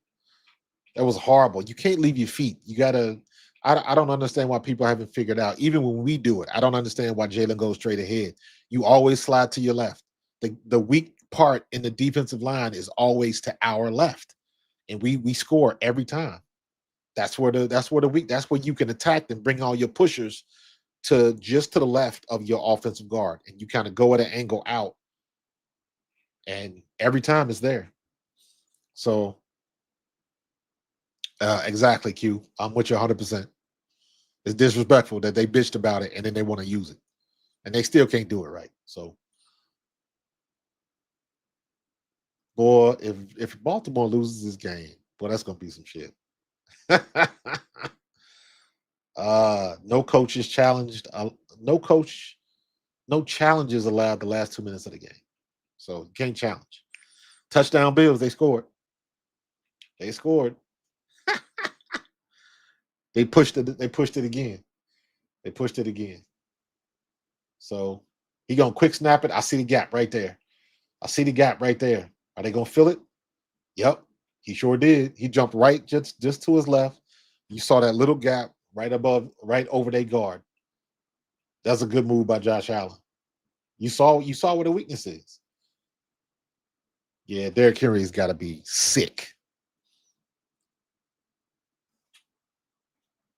That was horrible. You can't leave your feet. You gotta. I don't understand why people haven't figured out. Even when we do it, I don't understand why Jalen goes straight ahead. You always slide to your left. The weak part in the defensive line is always to our left, and we score every time. That's where you can attack and bring all your pushers to just to the left of your offensive guard, and you kind of go at an angle out, and every time it's there. So exactly, Q. I'm with you 100%. It's disrespectful that they bitched about it and then they want to use it, and they still can't do it right. So, boy, if Baltimore loses this game, boy, that's gonna be some shit. No coaches challenged. No coach, no challenges allowed the last 2 minutes of the game. So you can't challenge. Touchdown Bills. They scored. They scored. They pushed it. They pushed it again. They pushed it again. So he gonna quick snap it. I see the gap right there. I see the gap right there. Are they gonna fill it? Yep, he sure did. He jumped right just to his left. You saw that little gap right above, right over their guard. That's a good move by Josh Allen. You saw where the weakness is. Yeah, Derrick Henry's got to be sick,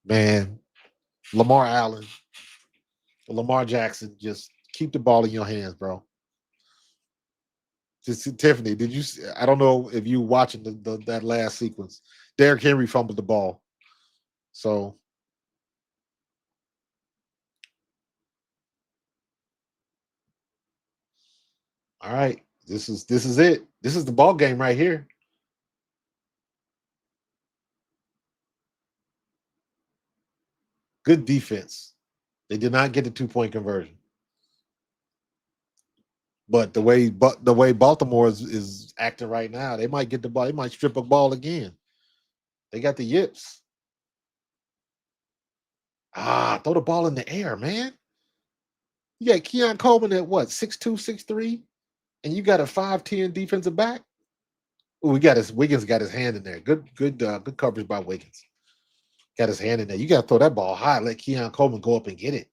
man. Lamar Jackson, just keep the ball in your hands, bro. Just Tiffany, did you? I don't know if you watching that last sequence. Derrick Henry fumbled the ball, so all right. This is it. This is the ball game right here. Good defense. They did not get the 2-point conversion. But the way Baltimore is acting right now, they might get the ball. They might strip a ball again. They got the yips. Throw the ball in the air, man. You got Keon Coleman at what, 6'2", 6'3", and you got a 5'10" defensive back. Oh, Wiggins got his hand in there. Good coverage by Wiggins. Got his hand in there. You got to throw that ball high. Let Keon Coleman go up and get it.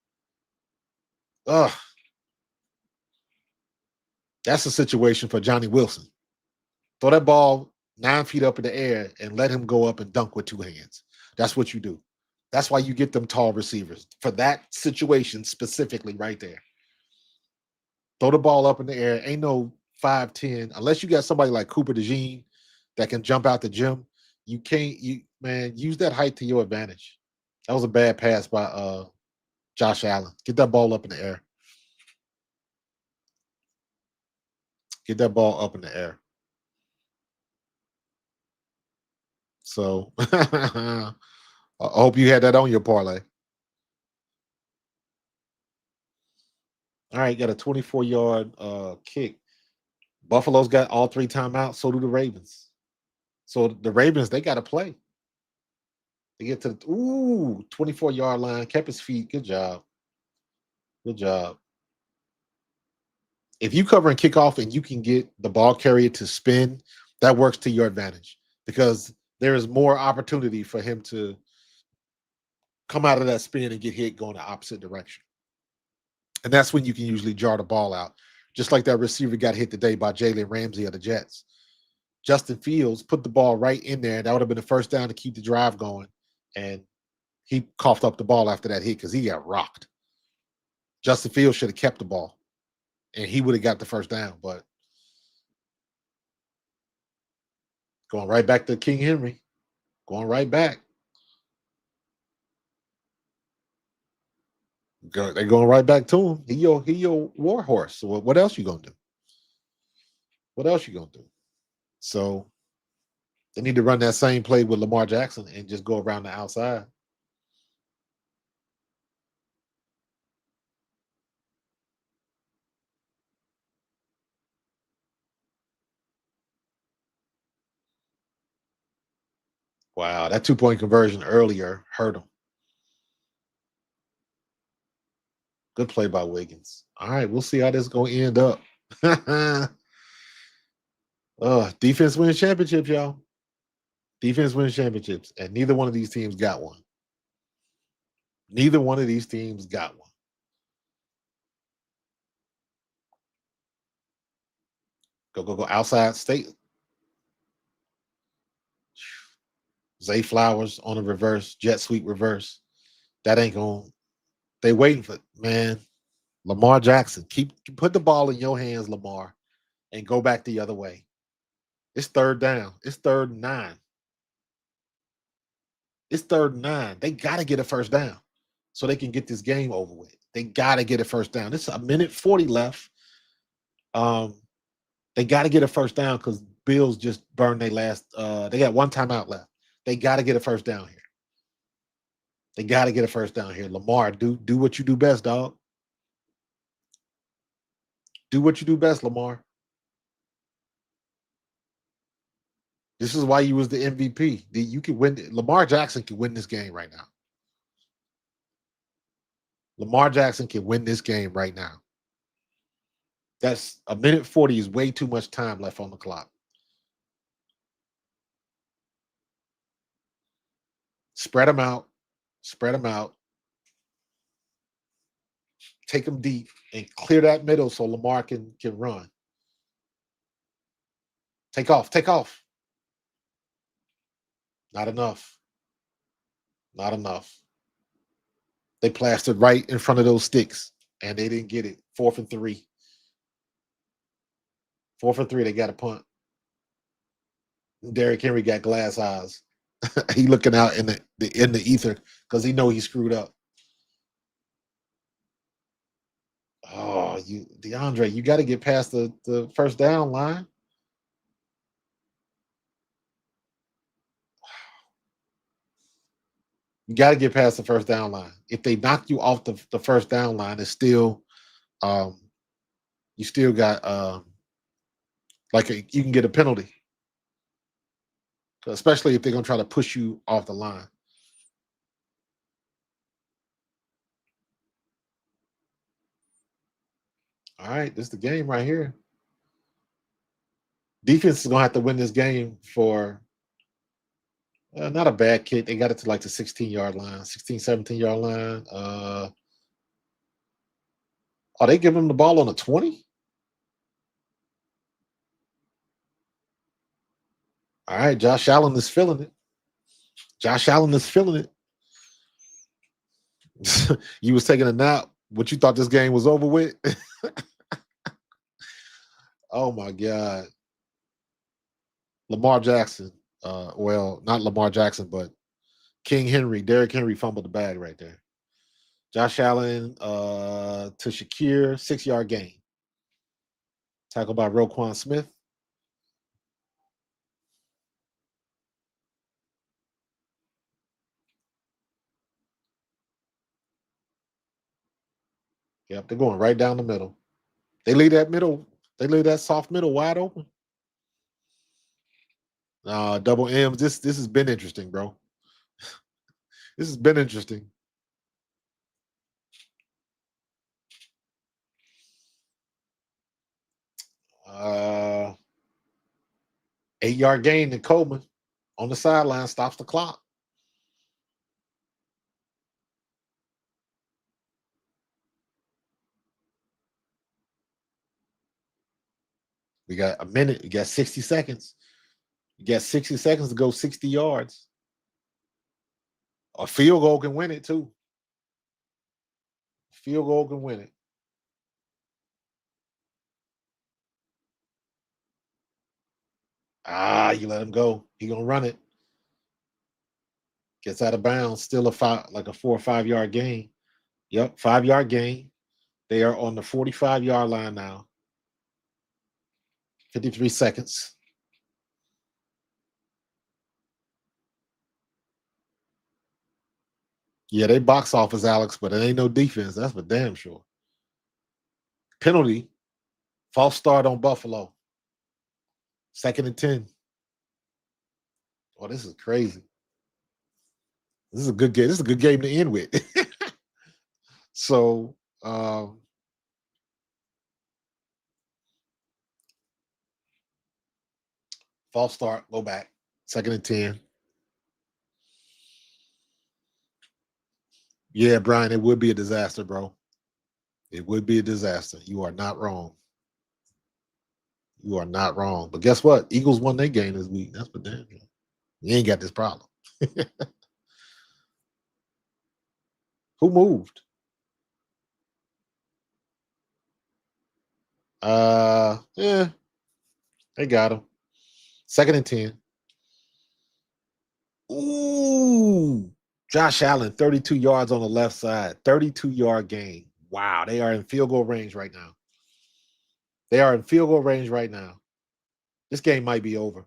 Ugh. That's a situation for Johnny Wilson. Throw that ball 9 feet up in the air and let him go up and dunk with 2 hands. That's what you do. That's why you get them tall receivers for that situation specifically right there. Throw the ball up in the air. Ain't no 5'10", unless you got somebody like Cooper DeJean that can jump out the gym. You can't. Use that height to your advantage. That was a bad pass by Josh Allen. Get that ball up in the air. Get that ball up in the air. So I hope you had that on your parlay. All right, got a 24-yard kick. Buffalo's got all 3 timeouts. So do the Ravens. So the Ravens, they got to play. They get to the 24-yard line. Kept his feet. Good job. Good job. If you cover and kick off and you can get the ball carrier to spin, that works to your advantage because there is more opportunity for him to come out of that spin and get hit going the opposite direction. And that's when you can usually jar the ball out. Just like that receiver got hit today by Jalen Ramsey of the Jets. Justin Fields put the ball right in there. That would have been the first down to keep the drive going. And he coughed up the ball after that hit because he got rocked. Justin Fields should have kept the ball. And he would have got the first down. But going right back to King Henry. Going right back. They're going right back to him. He your war horse. So what else you gonna do? What else you gonna do? So they need to run that same play with Lamar Jackson and just go around the outside. Wow, that 2-point conversion earlier hurt him. Good play by Wiggins. All right, we'll see how this is going to end up. Defense wins championships, y'all. Defense wins championships, and neither one of these teams got one. Neither one of these teams got one. Go outside state. Zay Flowers on a reverse, jet sweep reverse. That ain't going. They waiting for, man. Lamar Jackson. Put the ball in your hands, Lamar, and go back the other way. It's third down. It's 3rd and 9. It's 3rd and 9. They got to get a first down so they can get this game over with. They got to get a first down. It's a minute 40 left. They got to get a first down because Bills just burned their last. They got 1 timeout left. They got to get a first down here. They got to get a first down here. Lamar, do what you do best, dog. Do what you do best, Lamar. This is why you was the MVP. You can win. Lamar Jackson can win this game right now. Lamar Jackson can win this game right now. That's a minute 40 is way too much time left on the clock. Spread them out. Spread them out. Take them deep and clear that middle so Lamar can run. Take off. Take off. Not enough. Not enough. They plastered right in front of those sticks, and they didn't get it. 4th and 3. 4th and 3. They got a punt. Derrick Henry got glass eyes. He looking out in the ether because he know he screwed up. Oh, DeAndre, you got to get past the first down line. You got to get past the first down line. If they knock you off the first down line, it's still, you still got you can get a penalty, especially if they're gonna try to push you off the line. All right, this is the game right here. Defense is gonna have to win this game for not a bad kick. They got it to like the 16-yard line, 16, 17-yard line. Are they giving them the ball on the 20? All right, Josh Allen is feeling it. Josh Allen is feeling it. You was taking a nap. What, you thought this game was over with? Oh my God. Lamar Jackson. Well, not Lamar Jackson, but King Henry, Derrick Henry fumbled the bag right there. Josh Allen to Shakir, 6-yard gain. Tackled by Roquan Smith. Yep, they're going right down the middle. They leave that soft middle wide open. Double M's. This has been interesting, bro. This has been interesting. Uh 8-yard gain to Coleman on the sideline, stops the clock. We got a minute. You got 60 seconds. You got 60 seconds to go 60 yards. A field goal can win it too. Field goal can win it. You let him go. He gonna run it. Gets out of bounds. Still a 4 or 5-yard gain. Yep, 5-yard gain. They are on the 45-yard line now. 53 seconds. Yeah, they box office, Alex, but it ain't no defense. That's for damn sure. Penalty. False start on Buffalo. 2nd and 10. Oh, this is crazy. This is a good game. This is a good game to end with. So, false start, go back. 2nd and 10. Yeah, Brian, it would be a disaster, bro. It would be a disaster. You are not wrong. You are not wrong. But guess what? Eagles won their game this week. That's for damn sure. You ain't got this problem. Who moved? Yeah, they got him. 2nd and 10. Ooh, Josh Allen, 32 yards on the left side, 32-yard gain. Wow, they are in field goal range right now. They are in field goal range right now. This game might be over.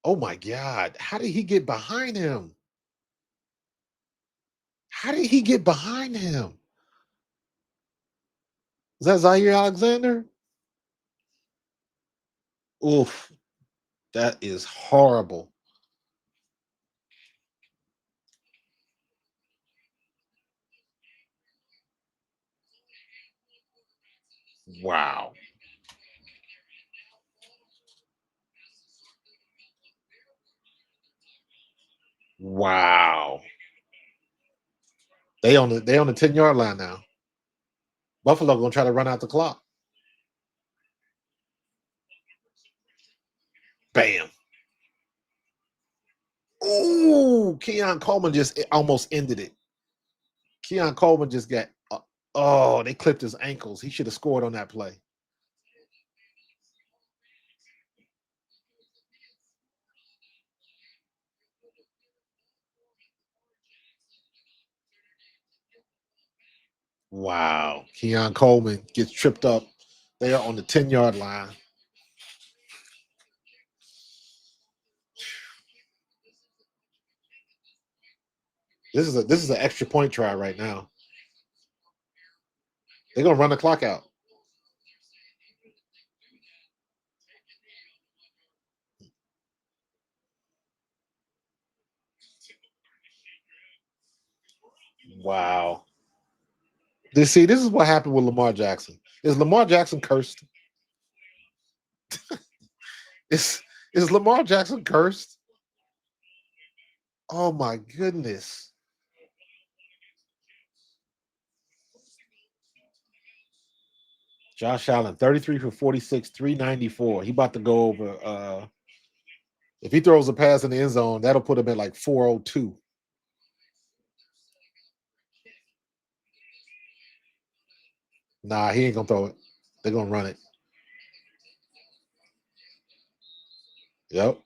Oh my God, how did he get behind him? How did he get behind him? Is that Zaire Alexander? Oof, that is horrible. Wow. Wow. They on the 10-yard line now. Buffalo gonna try to run out the clock. Bam. Ooh, Keon Coleman just almost ended it. Keon Coleman just got oh, they clipped his ankles. He should have scored on that play. Wow. Keon Coleman gets tripped up there on the 10-yard line. This is an extra point try right now. They're gonna run the clock out. Wow. This is what happened with Lamar Jackson. Is Lamar Jackson cursed? Is is Lamar Jackson cursed? Oh my goodness. Josh Allen, 33 for 46, 394. He about to go over. If he throws a pass in the end zone, that'll put him at like 402. Nah, he ain't gonna throw it. They're gonna run it. Yep.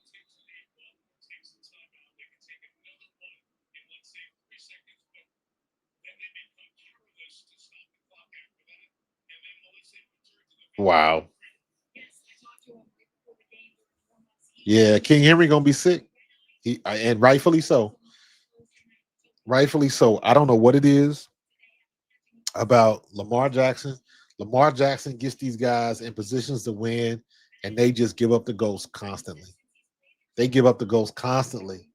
Wow. Yeah, King Henry gonna be sick. And rightfully so. Rightfully so. I don't know what it is about Lamar Jackson. Lamar Jackson gets these guys in positions to win, and they just give up the ghost constantly. They give up the ghost constantly.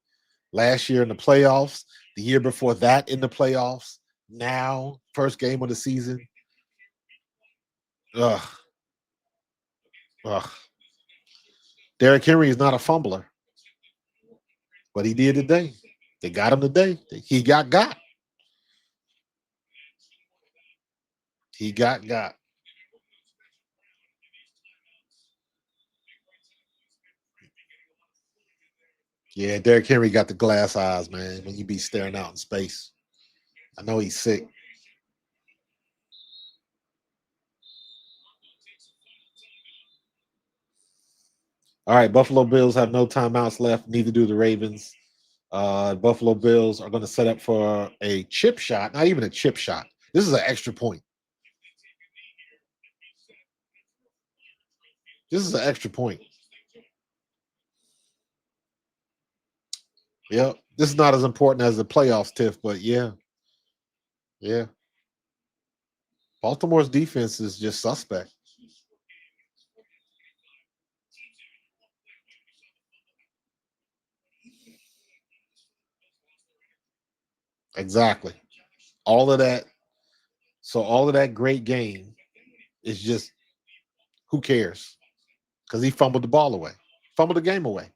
Last year in the playoffs, the year before that in the playoffs, now, first game of the season. Ugh. Ugh. Derrick Henry is not a fumbler, but he did today. They got him today. He got. He got. Yeah, Derrick Henry got the glass eyes, man, when you be staring out in space. I know he's sick. All right, Buffalo Bills have no timeouts left. Neither do the Ravens. Buffalo Bills are going to set up for a chip shot. Not even a chip shot. This is an extra point. This is an extra point. Yep. This is not as important as the playoffs, Tiff, but yeah. Yeah. Baltimore's defense is just suspect. Exactly. All of that. So all of that great game is just who cares? Because he fumbled the ball away, fumbled the game away.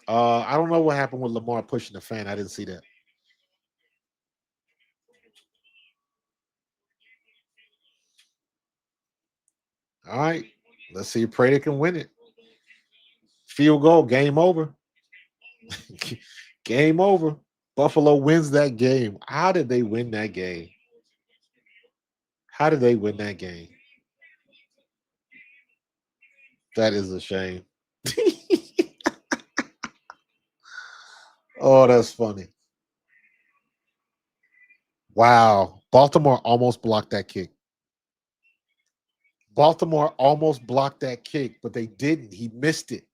I don't know what happened with Lamar pushing the fan. I didn't see that. All right. Let's see if Prater can win it. Field goal, game over. Game over. Buffalo wins that game. How did they win that game? How did they win that game? That is a shame. Oh, that's funny. Wow. Baltimore almost blocked that kick. Baltimore almost blocked that kick, but they didn't. He missed it.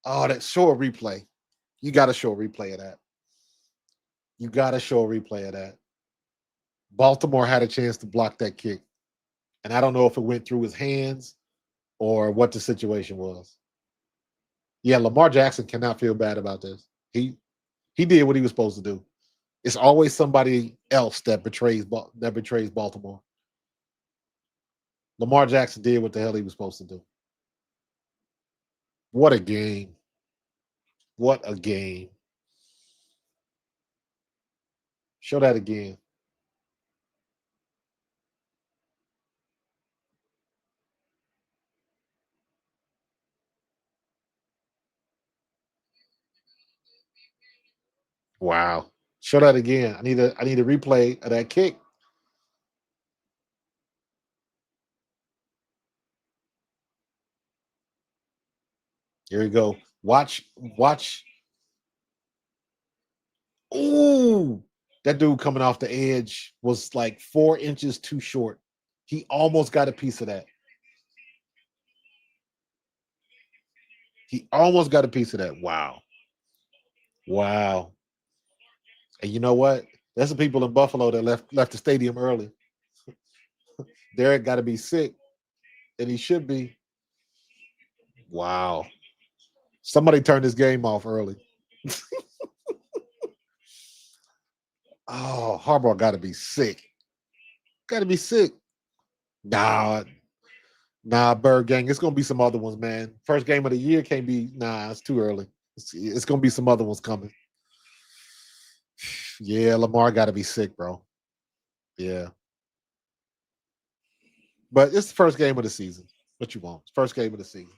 Oh, that show a replay. You got to show a replay of that. You got to show a replay of that. Baltimore had a chance to block that kick. And I don't know if it went through his hands or what the situation was. Yeah, Lamar Jackson cannot feel bad about this. He did what he was supposed to do. It's always somebody else that betrays Baltimore. Lamar Jackson did what the hell he was supposed to do. What a game. What a game. Show that again. Wow. Show that again. I need a replay of that kick. Here we go. Watch. Ooh. That dude coming off the edge was like 4 inches too short. He almost got a piece of that. He almost got a piece of that. Wow. Wow. And you know what? There's some people in Buffalo that left the stadium early. Derek got to be sick, and he should be. Wow. Somebody turned this game off early. Oh, Harbaugh got to be sick. Got to be sick. Nah, Bird Gang. It's gonna be some other ones, man. First game of the year can't be. Nah, it's too early. It's gonna be some other ones coming. Yeah, Lamar got to be sick, bro. Yeah, but it's the first game of the season. What you want? First game of the season.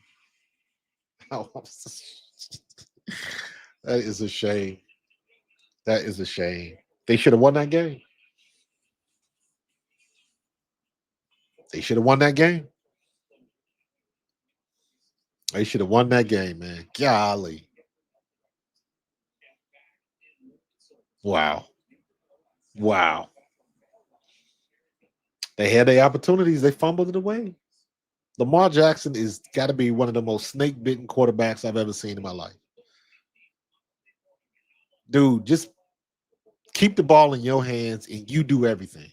That is a shame. That is a shame. They should have won that game. They should have won that game. They should have won that game, man. Golly. Wow. Wow. They had their opportunities. They fumbled it away. Lamar Jackson is got to be one of the most snake bitten quarterbacks I've ever seen in my life. Dude, just keep the ball in your hands and you do everything.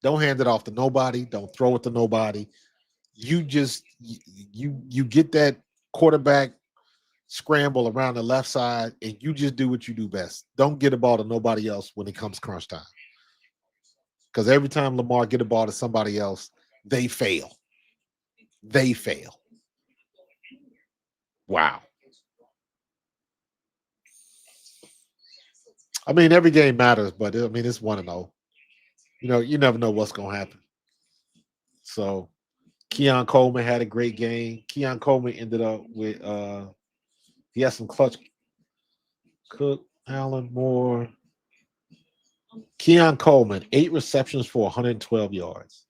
Don't hand it off to nobody. Don't throw it to nobody. You just you get that quarterback scramble around the left side and you just do what you do best. Don't get the ball to nobody else when it comes crunch time. Because every time Lamar get a ball to somebody else, they fail. They fail. Wow. I mean, every game matters, but I mean, it's 1-0. You never know what's going to happen. So, Keon Coleman had a great game. Keon Coleman ended up with, he had some clutch. Cook, Allen, Moore. Keon Coleman, 8 receptions for 112 yards.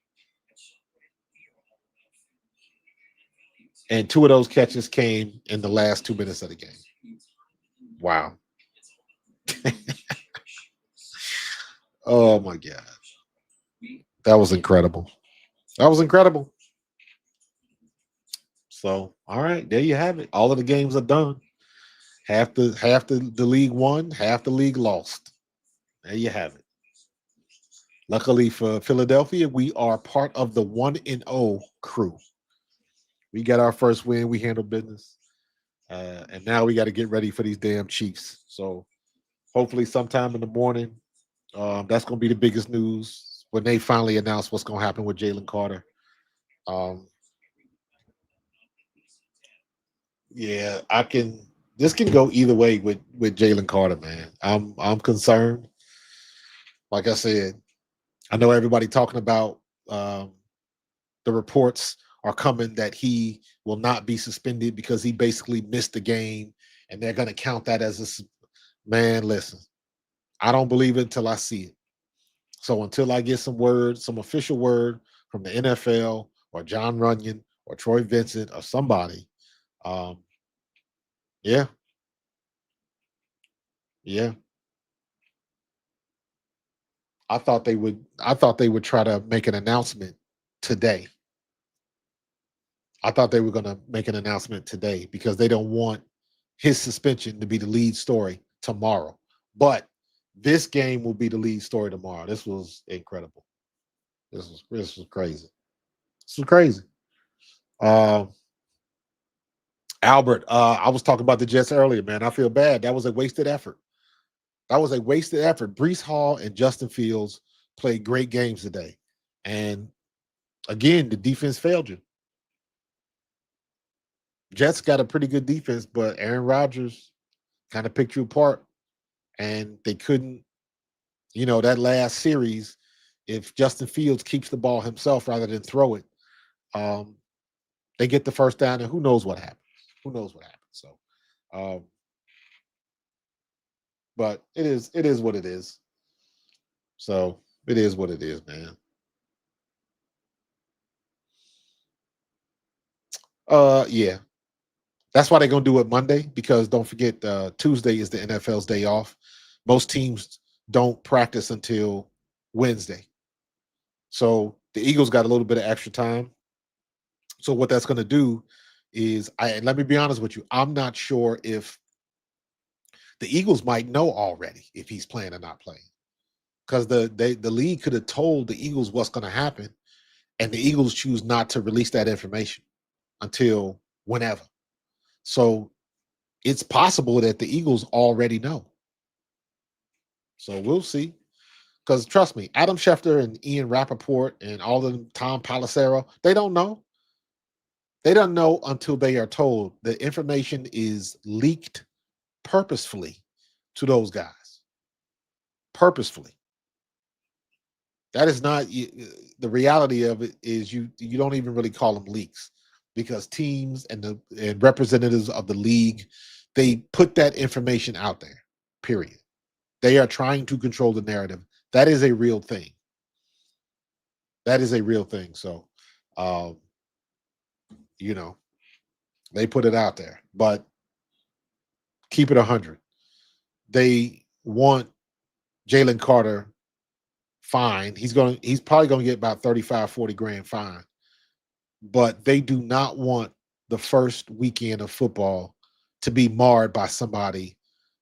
And 2 of those catches came in the last 2 minutes of the game. Wow. Oh my God. That was incredible. That was incredible. So, all right, there you have it. All of the games are done. Half the league won, half the league lost. There you have it. Luckily for Philadelphia, we are part of the 1-0 crew. We got our first win. We handled business. And now we got to get ready for these damn Chiefs. So hopefully sometime in the morning, that's going to be the biggest news when they finally announce what's going to happen with Jaylen Carter. Yeah, this can go either way with Jaylen Carter, man. I'm concerned. Like I said, I know everybody talking about the reports are coming that he will not be suspended because he basically missed the game, and they're going to count that as man. Listen, I don't believe it until I see it. So until I get some official word from the NFL or John Runyon or Troy Vincent or somebody, um, yeah, yeah. I thought they would try to make an announcement today. I thought they were going to make an announcement today because they don't want his suspension to be the lead story tomorrow. But this game will be the lead story tomorrow. This was incredible. This was crazy. This was crazy. Uh, Albert, I was talking about the Jets earlier, man. I feel bad. That was a wasted effort. That was a wasted effort. Brees Hall and Justin Fields played great games today. And again, the defense failed you. Jets got a pretty good defense, but Aaron Rodgers kind of picked you apart. And they couldn't, that last series, if Justin Fields keeps the ball himself rather than throw it, um, they get the first down, and who knows what happens? Who knows what happens? So, um, but it is what it is. So it is what it is, man. Yeah, that's why they're gonna do it Monday, because don't forget, Tuesday is the NFL's day off. Most teams don't practice until Wednesday, so the Eagles got a little bit of extra time. So what that's gonna do is, and let me be honest with you, I'm not sure if the Eagles might know already if he's playing or not playing, because the league could have told the Eagles what's going to happen, and the Eagles choose not to release that information until whenever. So it's possible that the Eagles already know. So we'll see. Because trust me, Adam Schefter and Ian Rappaport and all of them, Tom Palacero, they don't know. They don't know until they are told. The information is leaked purposefully to those guys. Purposefully. That is not the reality of it. Is you don't even really call them leaks, because teams and representatives of the league, they put that information out there. Period. They are trying to control the narrative. That is a real thing. That is a real thing. So, um, they put it out there. But keep it 100. They want Jaylen Carter fine. He's probably going to get about 35, 40 grand fine. But they do not want the first weekend of football to be marred by somebody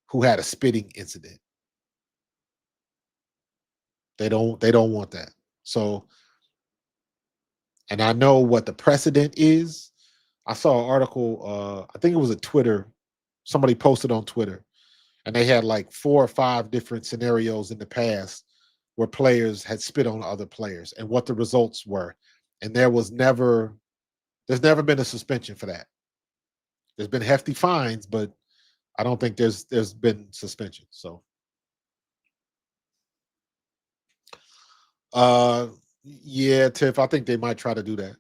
who had a spitting incident. They don't want that. So, and I know what the precedent is. I saw an article, I think it was a Twitter, somebody posted on Twitter, and they had like 4 or 5 different scenarios in the past where players had spit on other players and what the results were. And there's never been a suspension for that. There's been hefty fines, but I don't think there's been suspension. So, yeah, Tiff, I think they might try to do that.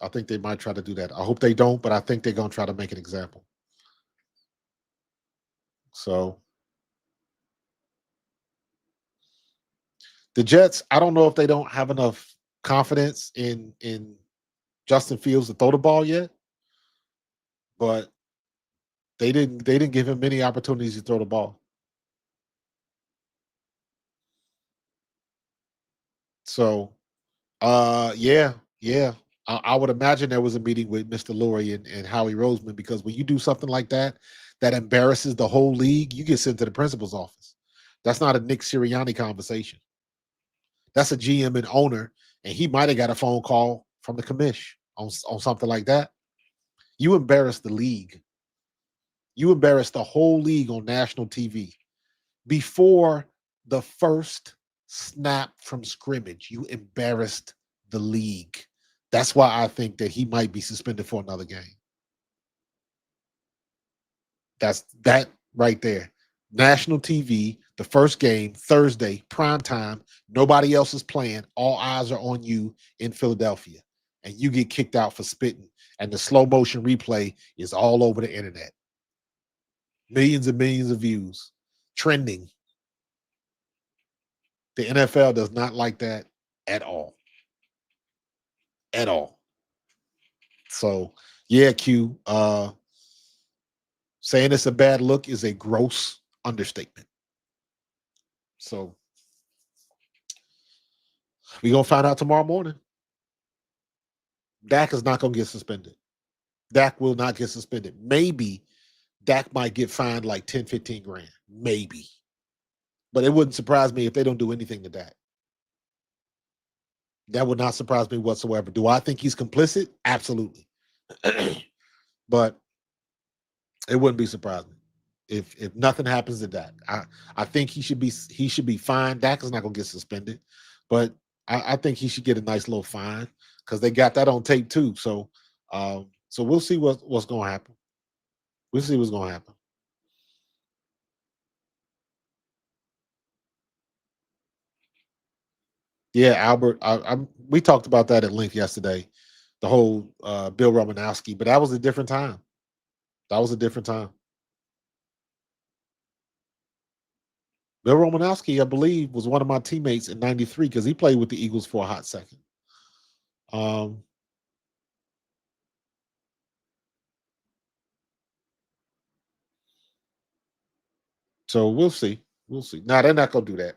I think they might try to do that. I hope they don't, but I think they're gonna try to make an example. So the Jets, I don't know if they don't have enough confidence in Justin Fields to throw the ball yet, but they didn't give him many opportunities to throw the ball. So yeah. I would imagine there was a meeting with Mr. Lurie and Howie Roseman, because when you do something like that that embarrasses the whole league, you get sent to the principal's office. That's not a Nick Sirianni conversation. That's a GM and owner, and he might have got a phone call from the commish on something like that. You embarrass the league. You embarrass the whole league on national TV before the first snap from scrimmage. You embarrassed the league. That's why I think that he might be suspended for another game. That's that right there. National TV, the first game, Thursday, prime time. Nobody else is playing. All eyes are on you in Philadelphia. And you get kicked out for spitting. And the slow motion replay is all over the internet. Millions and millions of views. Trending. The NFL does not like that at all. At all. So, yeah, Q. Saying it's a bad look is a gross understatement. So we're going to find out tomorrow morning. Dak is not going to get suspended. Dak will not get suspended. Maybe Dak might get fined like 10, 15 grand. Maybe. But it wouldn't surprise me if they don't do anything to Dak. That would not surprise me whatsoever. Do I think he's complicit? Absolutely. But it wouldn't be surprising. If nothing happens to Dak. I think he should be fine. Dak is not gonna get suspended, but I think he should get a nice little fine because they got that on tape too. So we'll see what's gonna happen. We'll see what's gonna happen. Yeah, Albert. We talked about that at length yesterday. The whole Bill Romanowski, but that was a different time. That was a different time. Bill Romanowski, I believe, was one of my teammates in '93 because he played with the Eagles for a hot second. Um, so we'll see. We'll see. Now they're not gonna do that.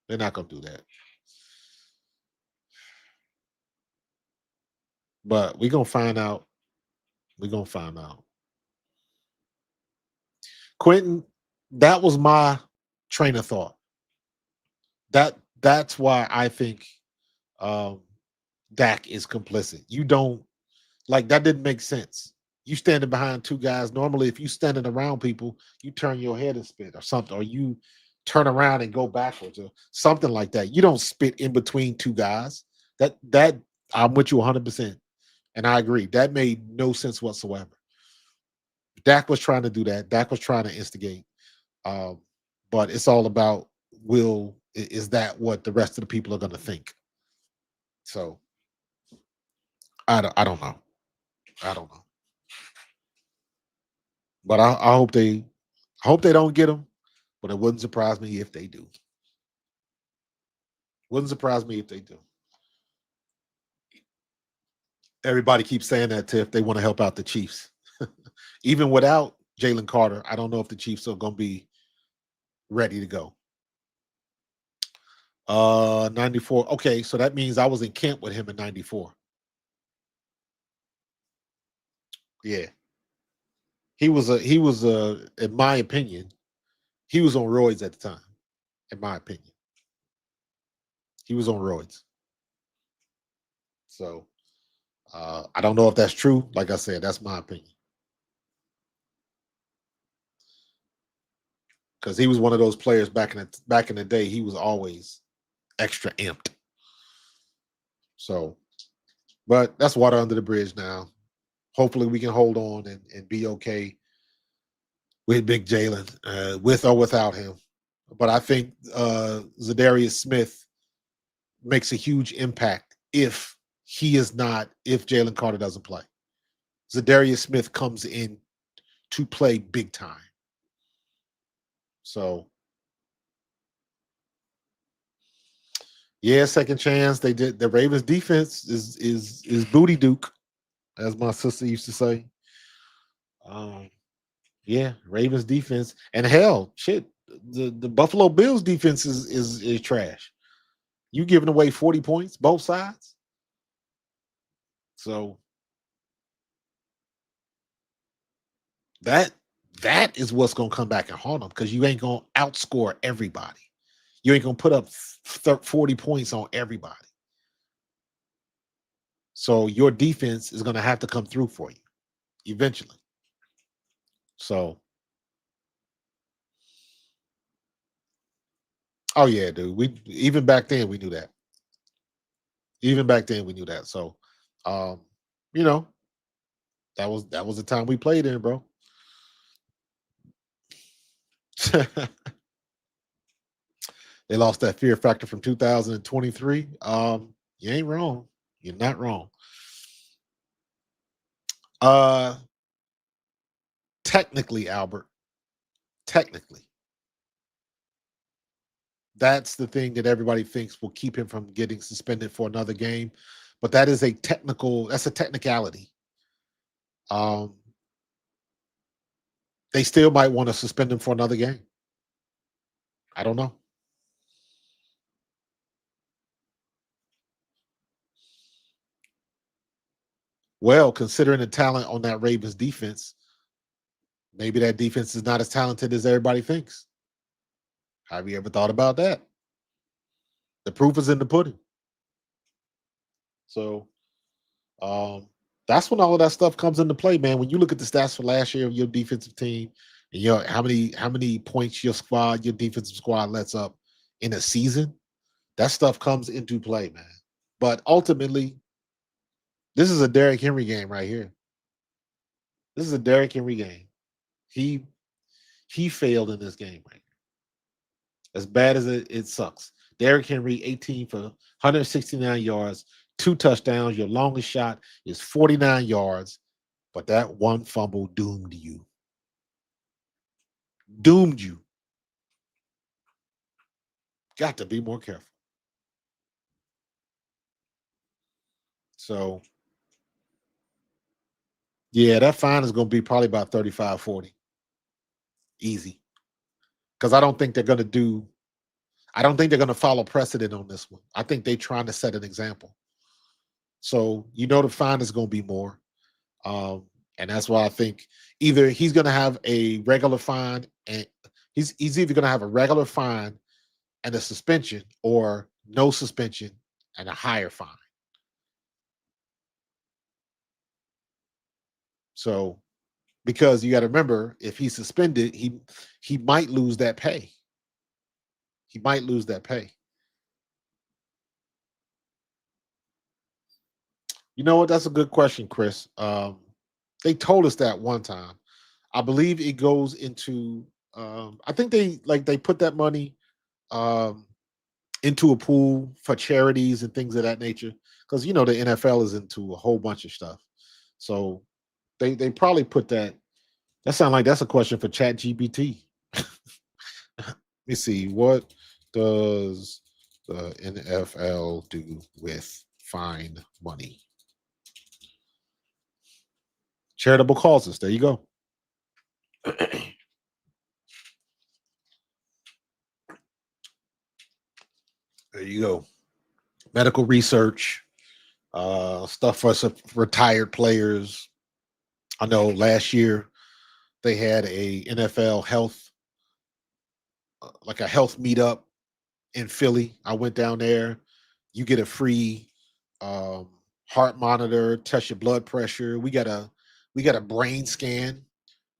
They're not gonna do that. But we're gonna find out. We're gonna find out. Quentin, that was my train of thought. That's why I think um Dak is complicit. You don't like that didn't make sense. You standing behind two guys. Normally, if you standing around people, you turn your head and spit or something, or you turn around and go backwards or something like that. You don't spit in between two guys. That I'm with you 100%, and I agree. That made no sense whatsoever. Dak was trying to do that. Dak was trying to instigate. Um, but it's all about is that what the rest of the people are going to think? So I don't know. I don't know. But I hope they don't get him. But it wouldn't surprise me if they do. Wouldn't surprise me if they do. Everybody keeps saying that if they want to help out the Chiefs. Even without Jalen Carter, I don't know if the Chiefs are going to be ready to go. 94. Okay, so that means I was in camp with him in 94. Yeah. He was in my opinion, he was on roids at the time, in my opinion. He was on roids. So I don't know if that's true. Like I said, that's my opinion. Because he was one of those players back in the day, he was always extra amped. So, but that's water under the bridge now. Hopefully we can hold on and be okay with Big Jalen, with or without him. But I think Zadarius Smith makes a huge impact if Jalen Carter doesn't play. Zadarius Smith comes in to play big time. So yeah, second chance. They did the Ravens defense is booty duke, as my sister used to say. Um, yeah, Ravens defense. And hell, shit, the Buffalo Bills defense is trash. You giving away 40 points, both sides. So that that is what's gonna come back and haunt them because you ain't gonna outscore everybody. You ain't gonna put up 40 points on everybody. So your defense is gonna have to come through for you eventually. So, oh yeah, dude. We even back then we knew that. Even back then we knew that. So, um, you know, that was the time we played in, bro. They lost that fear factor from 2023. You ain't wrong. You're not wrong. Uh, technically, Albert, technically, that's the thing that everybody thinks will keep him from getting suspended for another game. But that's a technicality. Um, they still might want to suspend him for another game. I don't know. Well, considering the talent on that Ravens defense, maybe that defense is not as talented as everybody thinks. Have you ever thought about that? The proof is in the pudding. So um, that's when all of that stuff comes into play, man. When you look at the stats for last year of your defensive team And how many points your defensive squad lets up in a season. That stuff comes into play, man. But ultimately, this is a Derrick Henry game right here. This is a Derrick Henry game. He he failed in this game right here. As bad as it sucks. Derrick Henry, 18 for 169 yards, 2 touchdowns. Your longest shot is 49 yards, but that one fumble doomed you. Doomed you. Got to be more careful. So, yeah, that fine is going to be probably about 35, 40. Easy. Because I don't think they're going to follow precedent on this one. I think they're trying to set an example. So, the fine is going to be more. And that's why I think either he's going to have a regular fine and he's either going to have a regular fine and a suspension or no suspension and a higher fine. So, because you got to remember, if he's suspended, he might lose that pay. He might lose that pay. You know what? That's a good question, Chris. They told us that one time. I believe it goes into. I think they put that money um, into a pool for charities and things of that nature because the NFL is into a whole bunch of stuff. So they probably put that. That sounds like that's a question for Chat GPT. Let me see. What does the NFL do with fine money? Charitable causes. There you go. There you go. Medical research, stuff for some retired players. I know last year they had a NFL health, like a health meetup in Philly. I went down there. You get a free um, heart monitor, test your blood pressure. We got a brain scan.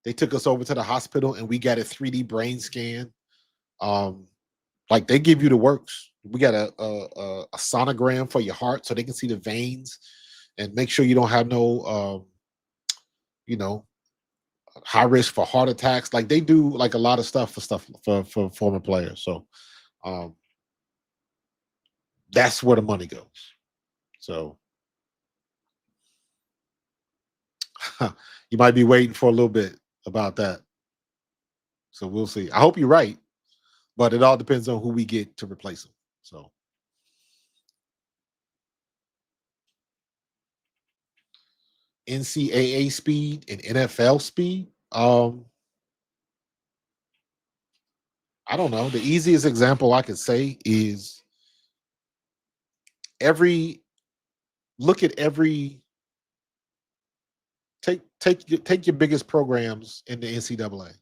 They took us over to the hospital and we got a 3D brain scan. Um, like they give you the works. We got a sonogram for your heart so they can see the veins and make sure you don't have no you know high risk for heart attacks. Like they do like a lot of stuff for former players. So um, that's where the money goes. So you might be waiting for a little bit about that. So we'll see. I hope you're right, but it all depends on who we get to replace him. So NCAA speed and NFL speed. I don't know. The easiest example I could say is every look at every take your biggest programs in the NCAA.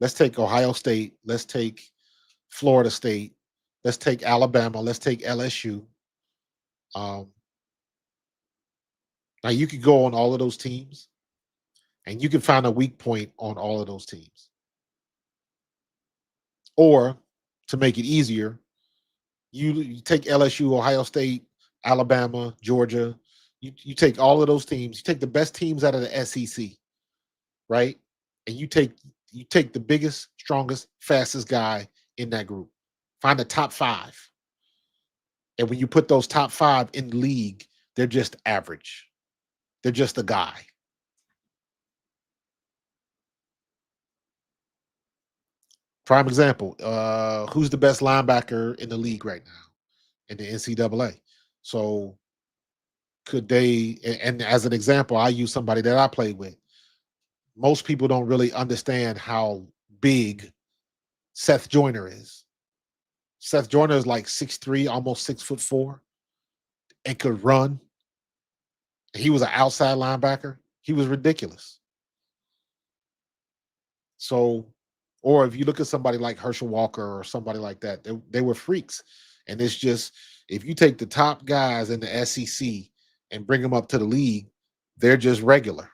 Let's take Ohio State. Let's take Florida State. Let's take Alabama. Let's take LSU. Um, Now you could go on all of those teams, and you can find a weak point on all of those teams. Or to make it easier, you take LSU, Ohio State, Alabama, Georgia. You take all of those teams. You take the best teams out of the SEC, right? And you take the biggest, strongest, fastest guy in that group. Find the top five. And when you put those top five in the league, they're just average. They're just a guy. Prime example, who's the best linebacker in the league right now in the NCAA? So could they, and as an example, I use somebody that I played with. Most people don't really understand how big Seth Joyner is. Seth Joyner is like 6'3", almost 6'4", and could run. He was an outside linebacker. He was ridiculous. So, or if you look at somebody like Herschel Walker or somebody like that, they were freaks. And it's just, if you take the top guys in the SEC and bring them up to the league, they're just regular.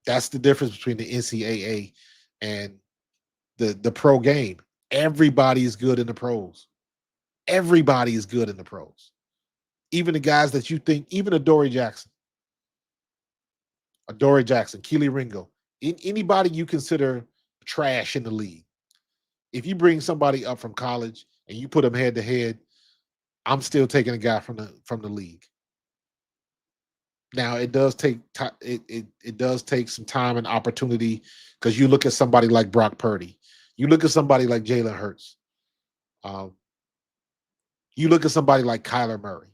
That's the difference between the NCAA And the pro game, everybody is good in the pros. Everybody is good in the pros. Even the guys that you think, even Adoree Jackson, Keely Ringo, anybody you consider trash in the league. If you bring somebody up from college and you put them head to head, I'm still taking a guy from the league. Now it does take it does take some time and opportunity because you look at somebody like Brock Purdy, you look at somebody like Jalen Hurts, um, you look at somebody like Kyler Murray.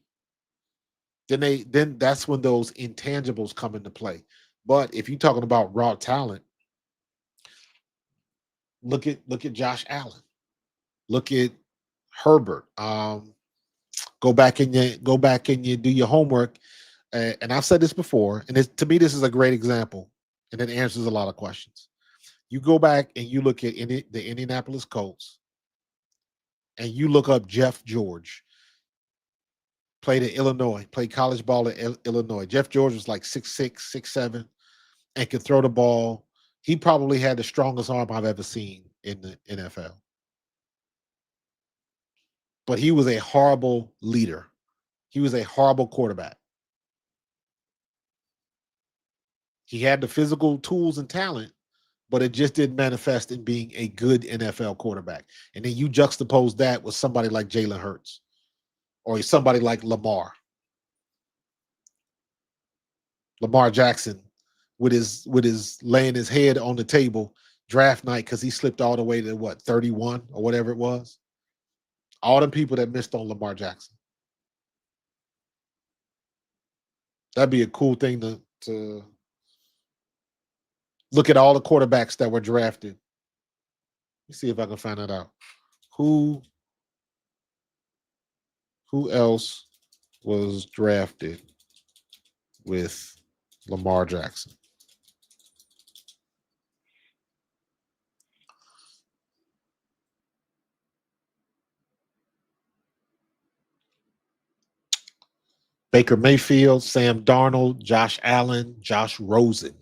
Then that's when those intangibles come into play. But if you're talking about raw talent, look at Josh Allen, look at Herbert. Go back and you do your homework. And I've said this before, and to me, this is a great example, and it answers a lot of questions. You go back and you look at the Indianapolis Colts, and you look up Jeff George, played at Illinois, played college ball at Illinois. Jeff George was like 6'6", 6'7", and could throw the ball. He probably had the strongest arm I've ever seen in the NFL. But he was a horrible leader. He was a horrible quarterback. He had the physical tools and talent, but it just didn't manifest in being a good NFL quarterback. And then you juxtapose that with somebody like Jalen Hurts or somebody like Lamar Jackson, with his laying his head on the table draft night because he slipped all the way to what, 31 or whatever it was. All the people that missed on Lamar Jackson. That'd be a cool thing to look at all the quarterbacks that were drafted. Let me see if I can find that out. Who else was drafted with Lamar Jackson? Baker Mayfield, Sam Darnold, Josh Allen, Josh Rosen.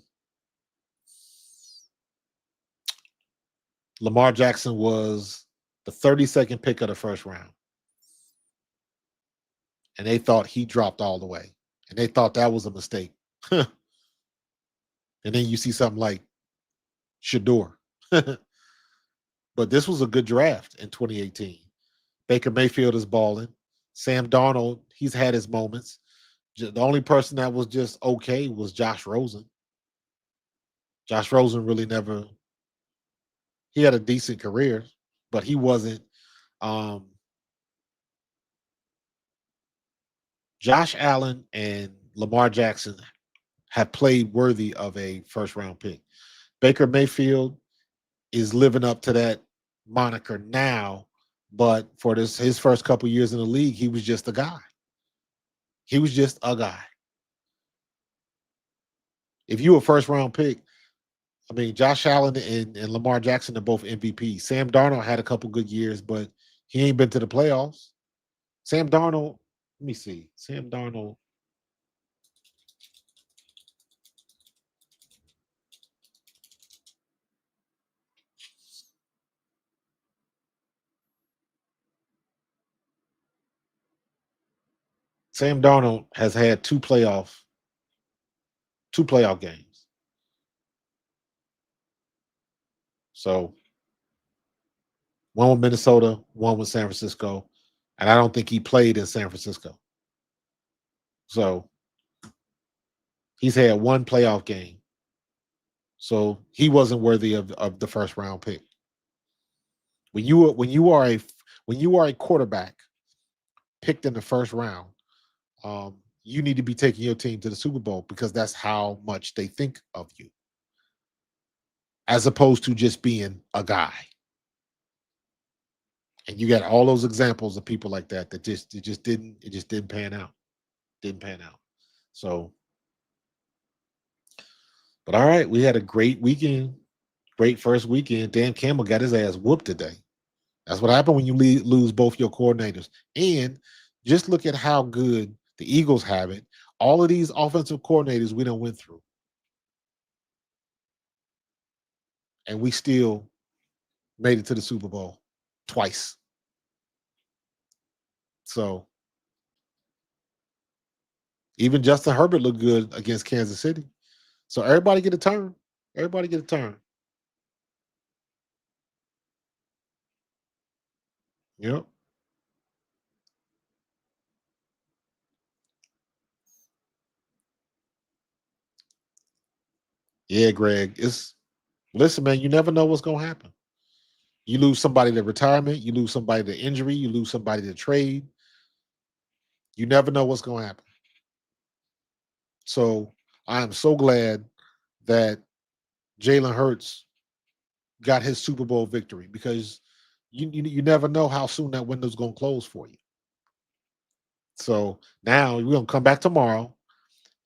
Lamar Jackson was the 32nd pick of the first round. And they thought he dropped all the way. And they thought that was a mistake. And then you see something like Shador. But this was a good draft in 2018. Baker Mayfield is balling. Sam Darnold, he's had his moments. The only person that was just okay was Josh Rosen. Josh Rosen really never, he had a decent career, but he wasn't. Josh Allen and Lamar Jackson have played worthy of a first round pick. Baker Mayfield is living up to that moniker now, but for his first couple years in the league, he was just a guy. He was just a guy. If you were a first round pick, I mean, Josh Allen and Lamar Jackson are both MVP. Sam Darnold had a couple good years, but he ain't been to the playoffs. Sam Darnold, let me see. Sam Darnold. Sam Darnold has had two playoff games. So one with Minnesota, one with San Francisco, and I don't think he played in San Francisco. So he's had one playoff game. So he wasn't worthy of the first round pick. When you are a quarterback picked in the first round, you need to be taking your team to the Super Bowl because that's how much they think of you, as opposed to just being a guy. And you got all those examples of people like that just didn't pan out. Didn't pan out. So, but all right, we had a great weekend. Great first weekend. Dan Campbell got his ass whooped today. That's what happened when you lose both your coordinators. And just look at how good the Eagles have it. All of these offensive coordinators we done went through. and we still made it to the Super Bowl twice. So even Justin Herbert looked good against Kansas City. So everybody get a turn. Everybody get a turn. Yep. Yeah, Greg. It's listen, man, you never know what's gonna happen. You lose somebody to retirement, you lose somebody to injury, you lose somebody to trade. You never know what's gonna happen. So I am so glad that Jalen Hurts got his Super Bowl victory because you never know how soon that window's gonna close for you. So now we're gonna come back tomorrow.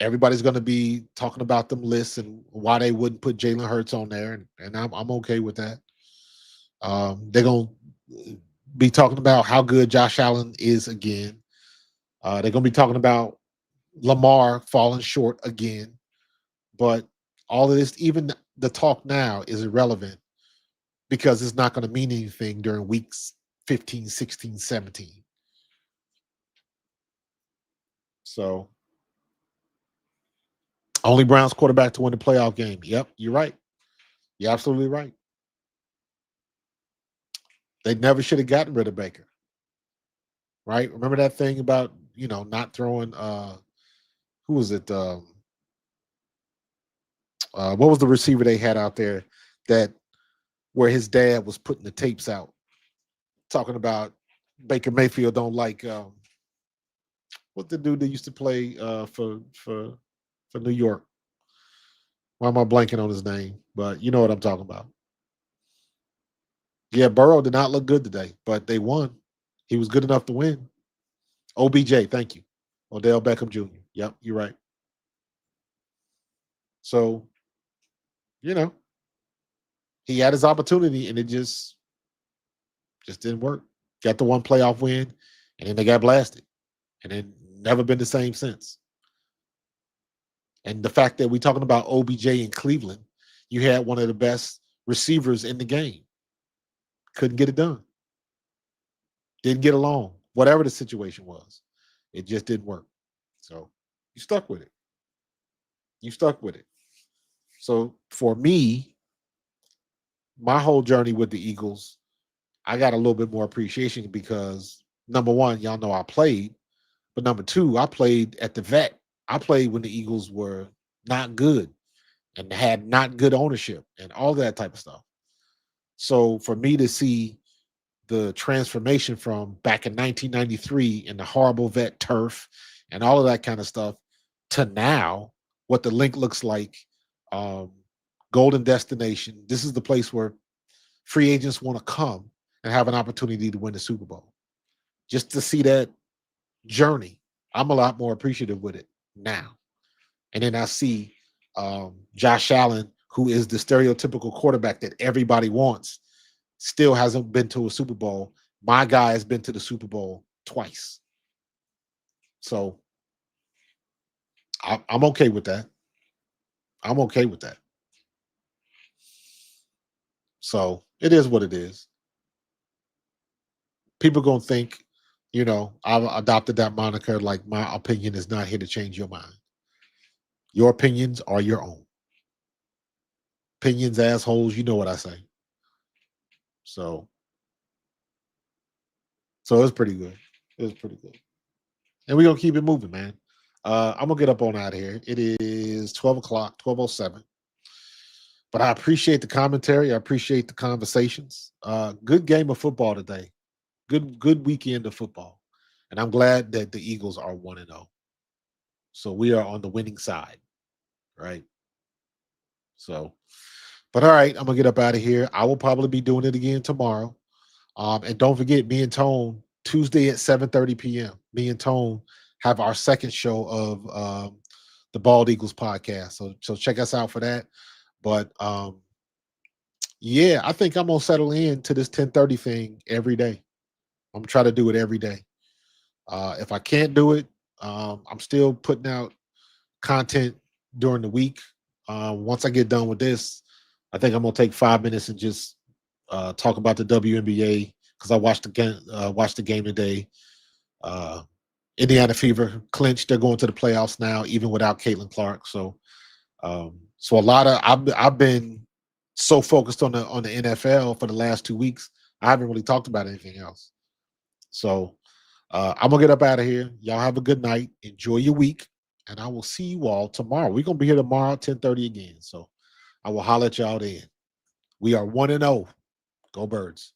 Everybody's gonna be talking about them lists and why they wouldn't put Jalen Hurts on there, and I'm okay with that. They're gonna be talking about how good Josh Allen is again. They're gonna be talking about Lamar falling short again. But all of this, even the talk now, is irrelevant because it's not going to mean anything during weeks 15, 16, 17. So only Browns quarterback to win the playoff game. Yep, you're right. You're absolutely right. They never should have gotten rid of Baker. Right? Remember that thing about, not throwing who was it? What was the receiver they had out there that where his dad was putting the tapes out talking about Baker Mayfield don't like what the dude that used to play for New York. Why am I blanking on his name? But you know what I'm talking about. Yeah, Burrow did not look good today, but they won. He was good enough to win. OBJ, thank you. Odell Beckham Jr. Yep, you're right. So, you know, he had his opportunity and it just didn't work. Got the one playoff win, and then they got blasted. And then never been the same since. And the fact that we're talking about OBJ in Cleveland, you had one of the best receivers in the game. Couldn't get it done. Didn't get along. Whatever the situation was, it just didn't work. So you stuck with it. You stuck with it. So for me, my whole journey with the Eagles, I got a little bit more appreciation because number one, y'all know I played, but number two, I played at the vet. I played when the Eagles were not good and had not good ownership and all that type of stuff. So for me to see the transformation from back in 1993 in the horrible vet turf and all of that kind of stuff to now, what the link looks like, um, golden destination. This is the place where free agents want to come and have an opportunity to win the Super Bowl. Just to see that journey, I'm a lot more appreciative with it now. And then I see Josh Allen, who is the stereotypical quarterback that everybody wants, still hasn't been to a Super Bowl. My guy has been to the Super Bowl twice. So I'm okay with that. I'm okay with that. So it is what it is. People gonna think, I've adopted that moniker like my opinion is not here to change your mind. Your opinions are your own. Opinions, assholes, you know what I say. So it's pretty good. It's pretty good. And we're gonna keep it moving, man. I'm gonna get up on out of here. It is 12 o'clock, 12:07. But I appreciate the commentary. I appreciate the conversations. Good game of football today. Good weekend of football. And I'm glad that the Eagles are 1-0. So we are on the winning side, right? So, but all right, I'm gonna get up out of here. I will probably be doing it again tomorrow. And don't forget, me and Tone, Tuesday at 7:30 p.m. Me and Tone have our second show of the Bald Eagles podcast. So check us out for that. But yeah, I think I'm gonna settle in to this 10:30 thing every day. I'm gonna try to do it every day. If I can't do it, I'm still putting out content during the week. Once I get done with this, I think I'm gonna take 5 minutes and just talk about the WNBA because I watched the game today. Uh, Indiana Fever clinched; they're going to the playoffs now, even without Caitlin Clark. So a lot of I've been so focused on the NFL for the last 2 weeks, I haven't really talked about anything else. So I'm gonna get up out of here. Y'all have a good night. Enjoy your week, and I will see you all tomorrow. We're gonna be here tomorrow, 10:30 again. So I will holler at y'all then. We are 1-0. Go Birds.